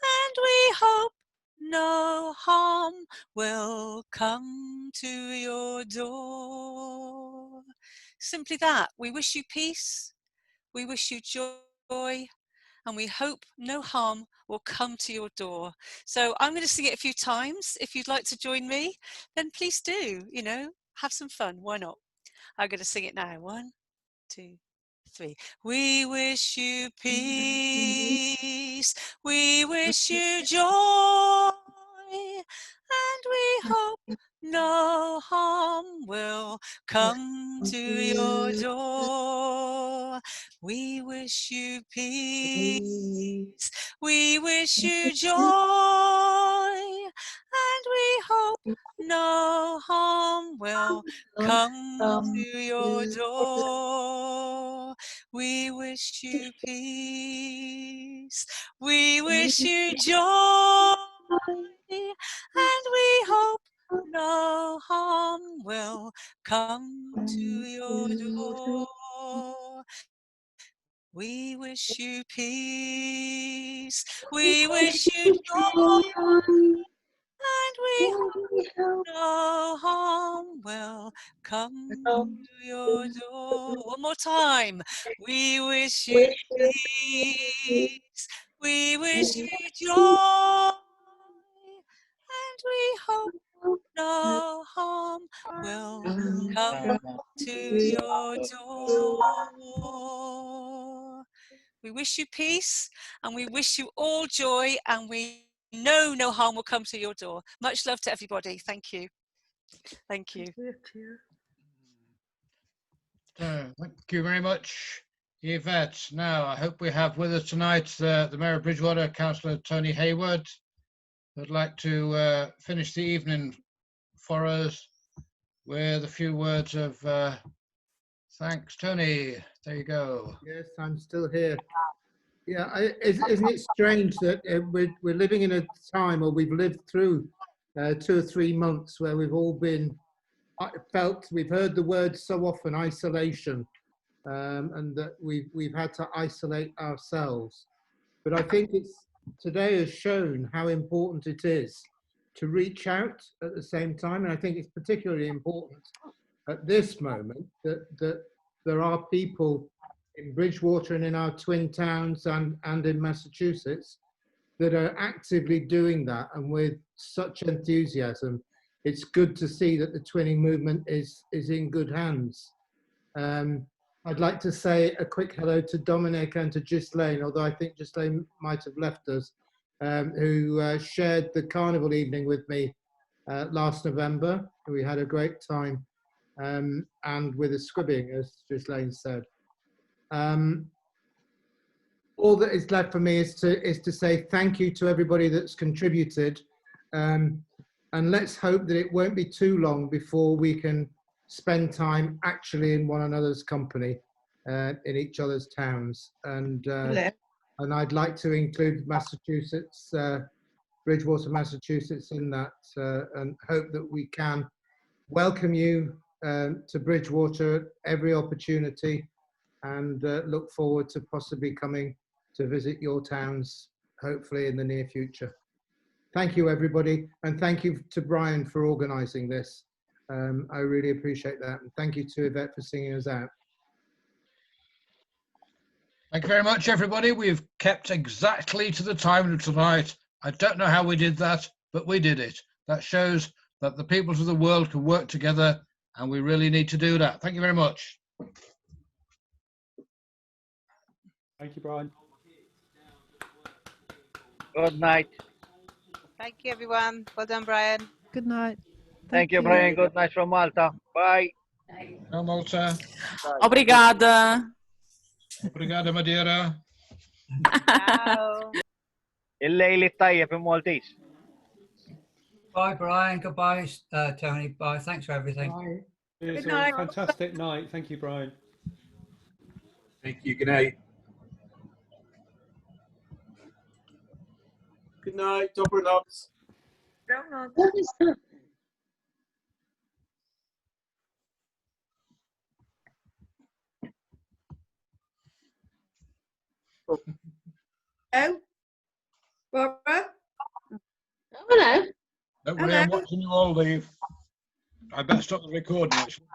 and we hope no harm will come to your door. Simply that. We wish you peace, we wish you joy, and we hope no harm will come to your door. So I'm going to sing it a few times. If you'd like to join me, then please do, you know, have some fun. Why not? I'm going to sing it now. 1, 2, 3. We wish you peace. We wish you joy. And we hope no harm will come to your door. We wish you peace. We wish you joy. And we hope no harm will come to your door. We wish you peace. We wish you joy. And we hope no harm will come to your door. We wish you peace. We wish you joy. And we hope no harm will come to your door. One more time. We wish you peace. We wish you joy. And we hope no harm will come to your door. We wish you peace and we wish you all joy, and we know no harm will come to your door. Much love to everybody. Thank you. Thank you. Thank you very much, Yvette. Now, I hope we have with us tonight the Mayor of Bridgwater, Councillor Tony Hayward, who'd like to finish the evening for us with a few words of thanks. Tony, there you go. Yes, I'm still here. Yeah, isn't it strange that we're living in a time, or we've lived through 2 or 3 months where we've all been we've heard the word so often, isolation, and that we've had to isolate ourselves. But I think today has shown how important it is to reach out at the same time, and I think it's particularly important at this moment that there are people in Bridgwater and in our twin towns and in Massachusetts that are actively doing that, and with such enthusiasm. It's good to see that the twinning movement is in good hands. I'd like to say a quick hello to Dominic and to Ghislaine, although I think Ghislaine might have left us, who shared the carnival evening with me last November. We had a great time, and with a squibbing, as Ghislaine said. All that is left for me is to say thank you to everybody that's contributed, and let's hope that it won't be too long before we can spend time actually in one another's company, in each other's towns. And I'd like to include Massachusetts, Bridgwater, Massachusetts in that, and hope that we can welcome you to Bridgwater at every opportunity, and look forward to possibly coming to visit your towns, hopefully in the near future. Thank you, everybody, and thank you to Brian for organising this. I really appreciate that, and thank you to Yvette for singing us out. Thank you very much, everybody. We've kept exactly to the time of tonight. I don't know how we did that, but we did it. That shows that the peoples of the world can work together, and we really need to do that. Thank you very much. Thank you, Brian. Good night. Thank you, everyone. Well done, Brian. Good night. Thank you, Brian. Good night from Malta. Bye. Ciao, Malta. Obrigada. Obrigada, Madeira. Ciao. Il-lejli tajjeb in Maltese. Bye, Brian. Goodbye, Tony. Bye. Thanks for everything. It was Good a night. fantastic night. Thank you, Brian. Thank you. Good night. Good night. Dobranoc. Oh, Barbara? Oh, hello. Don't worry, I'm watching you all leave. I better stop the recording, actually.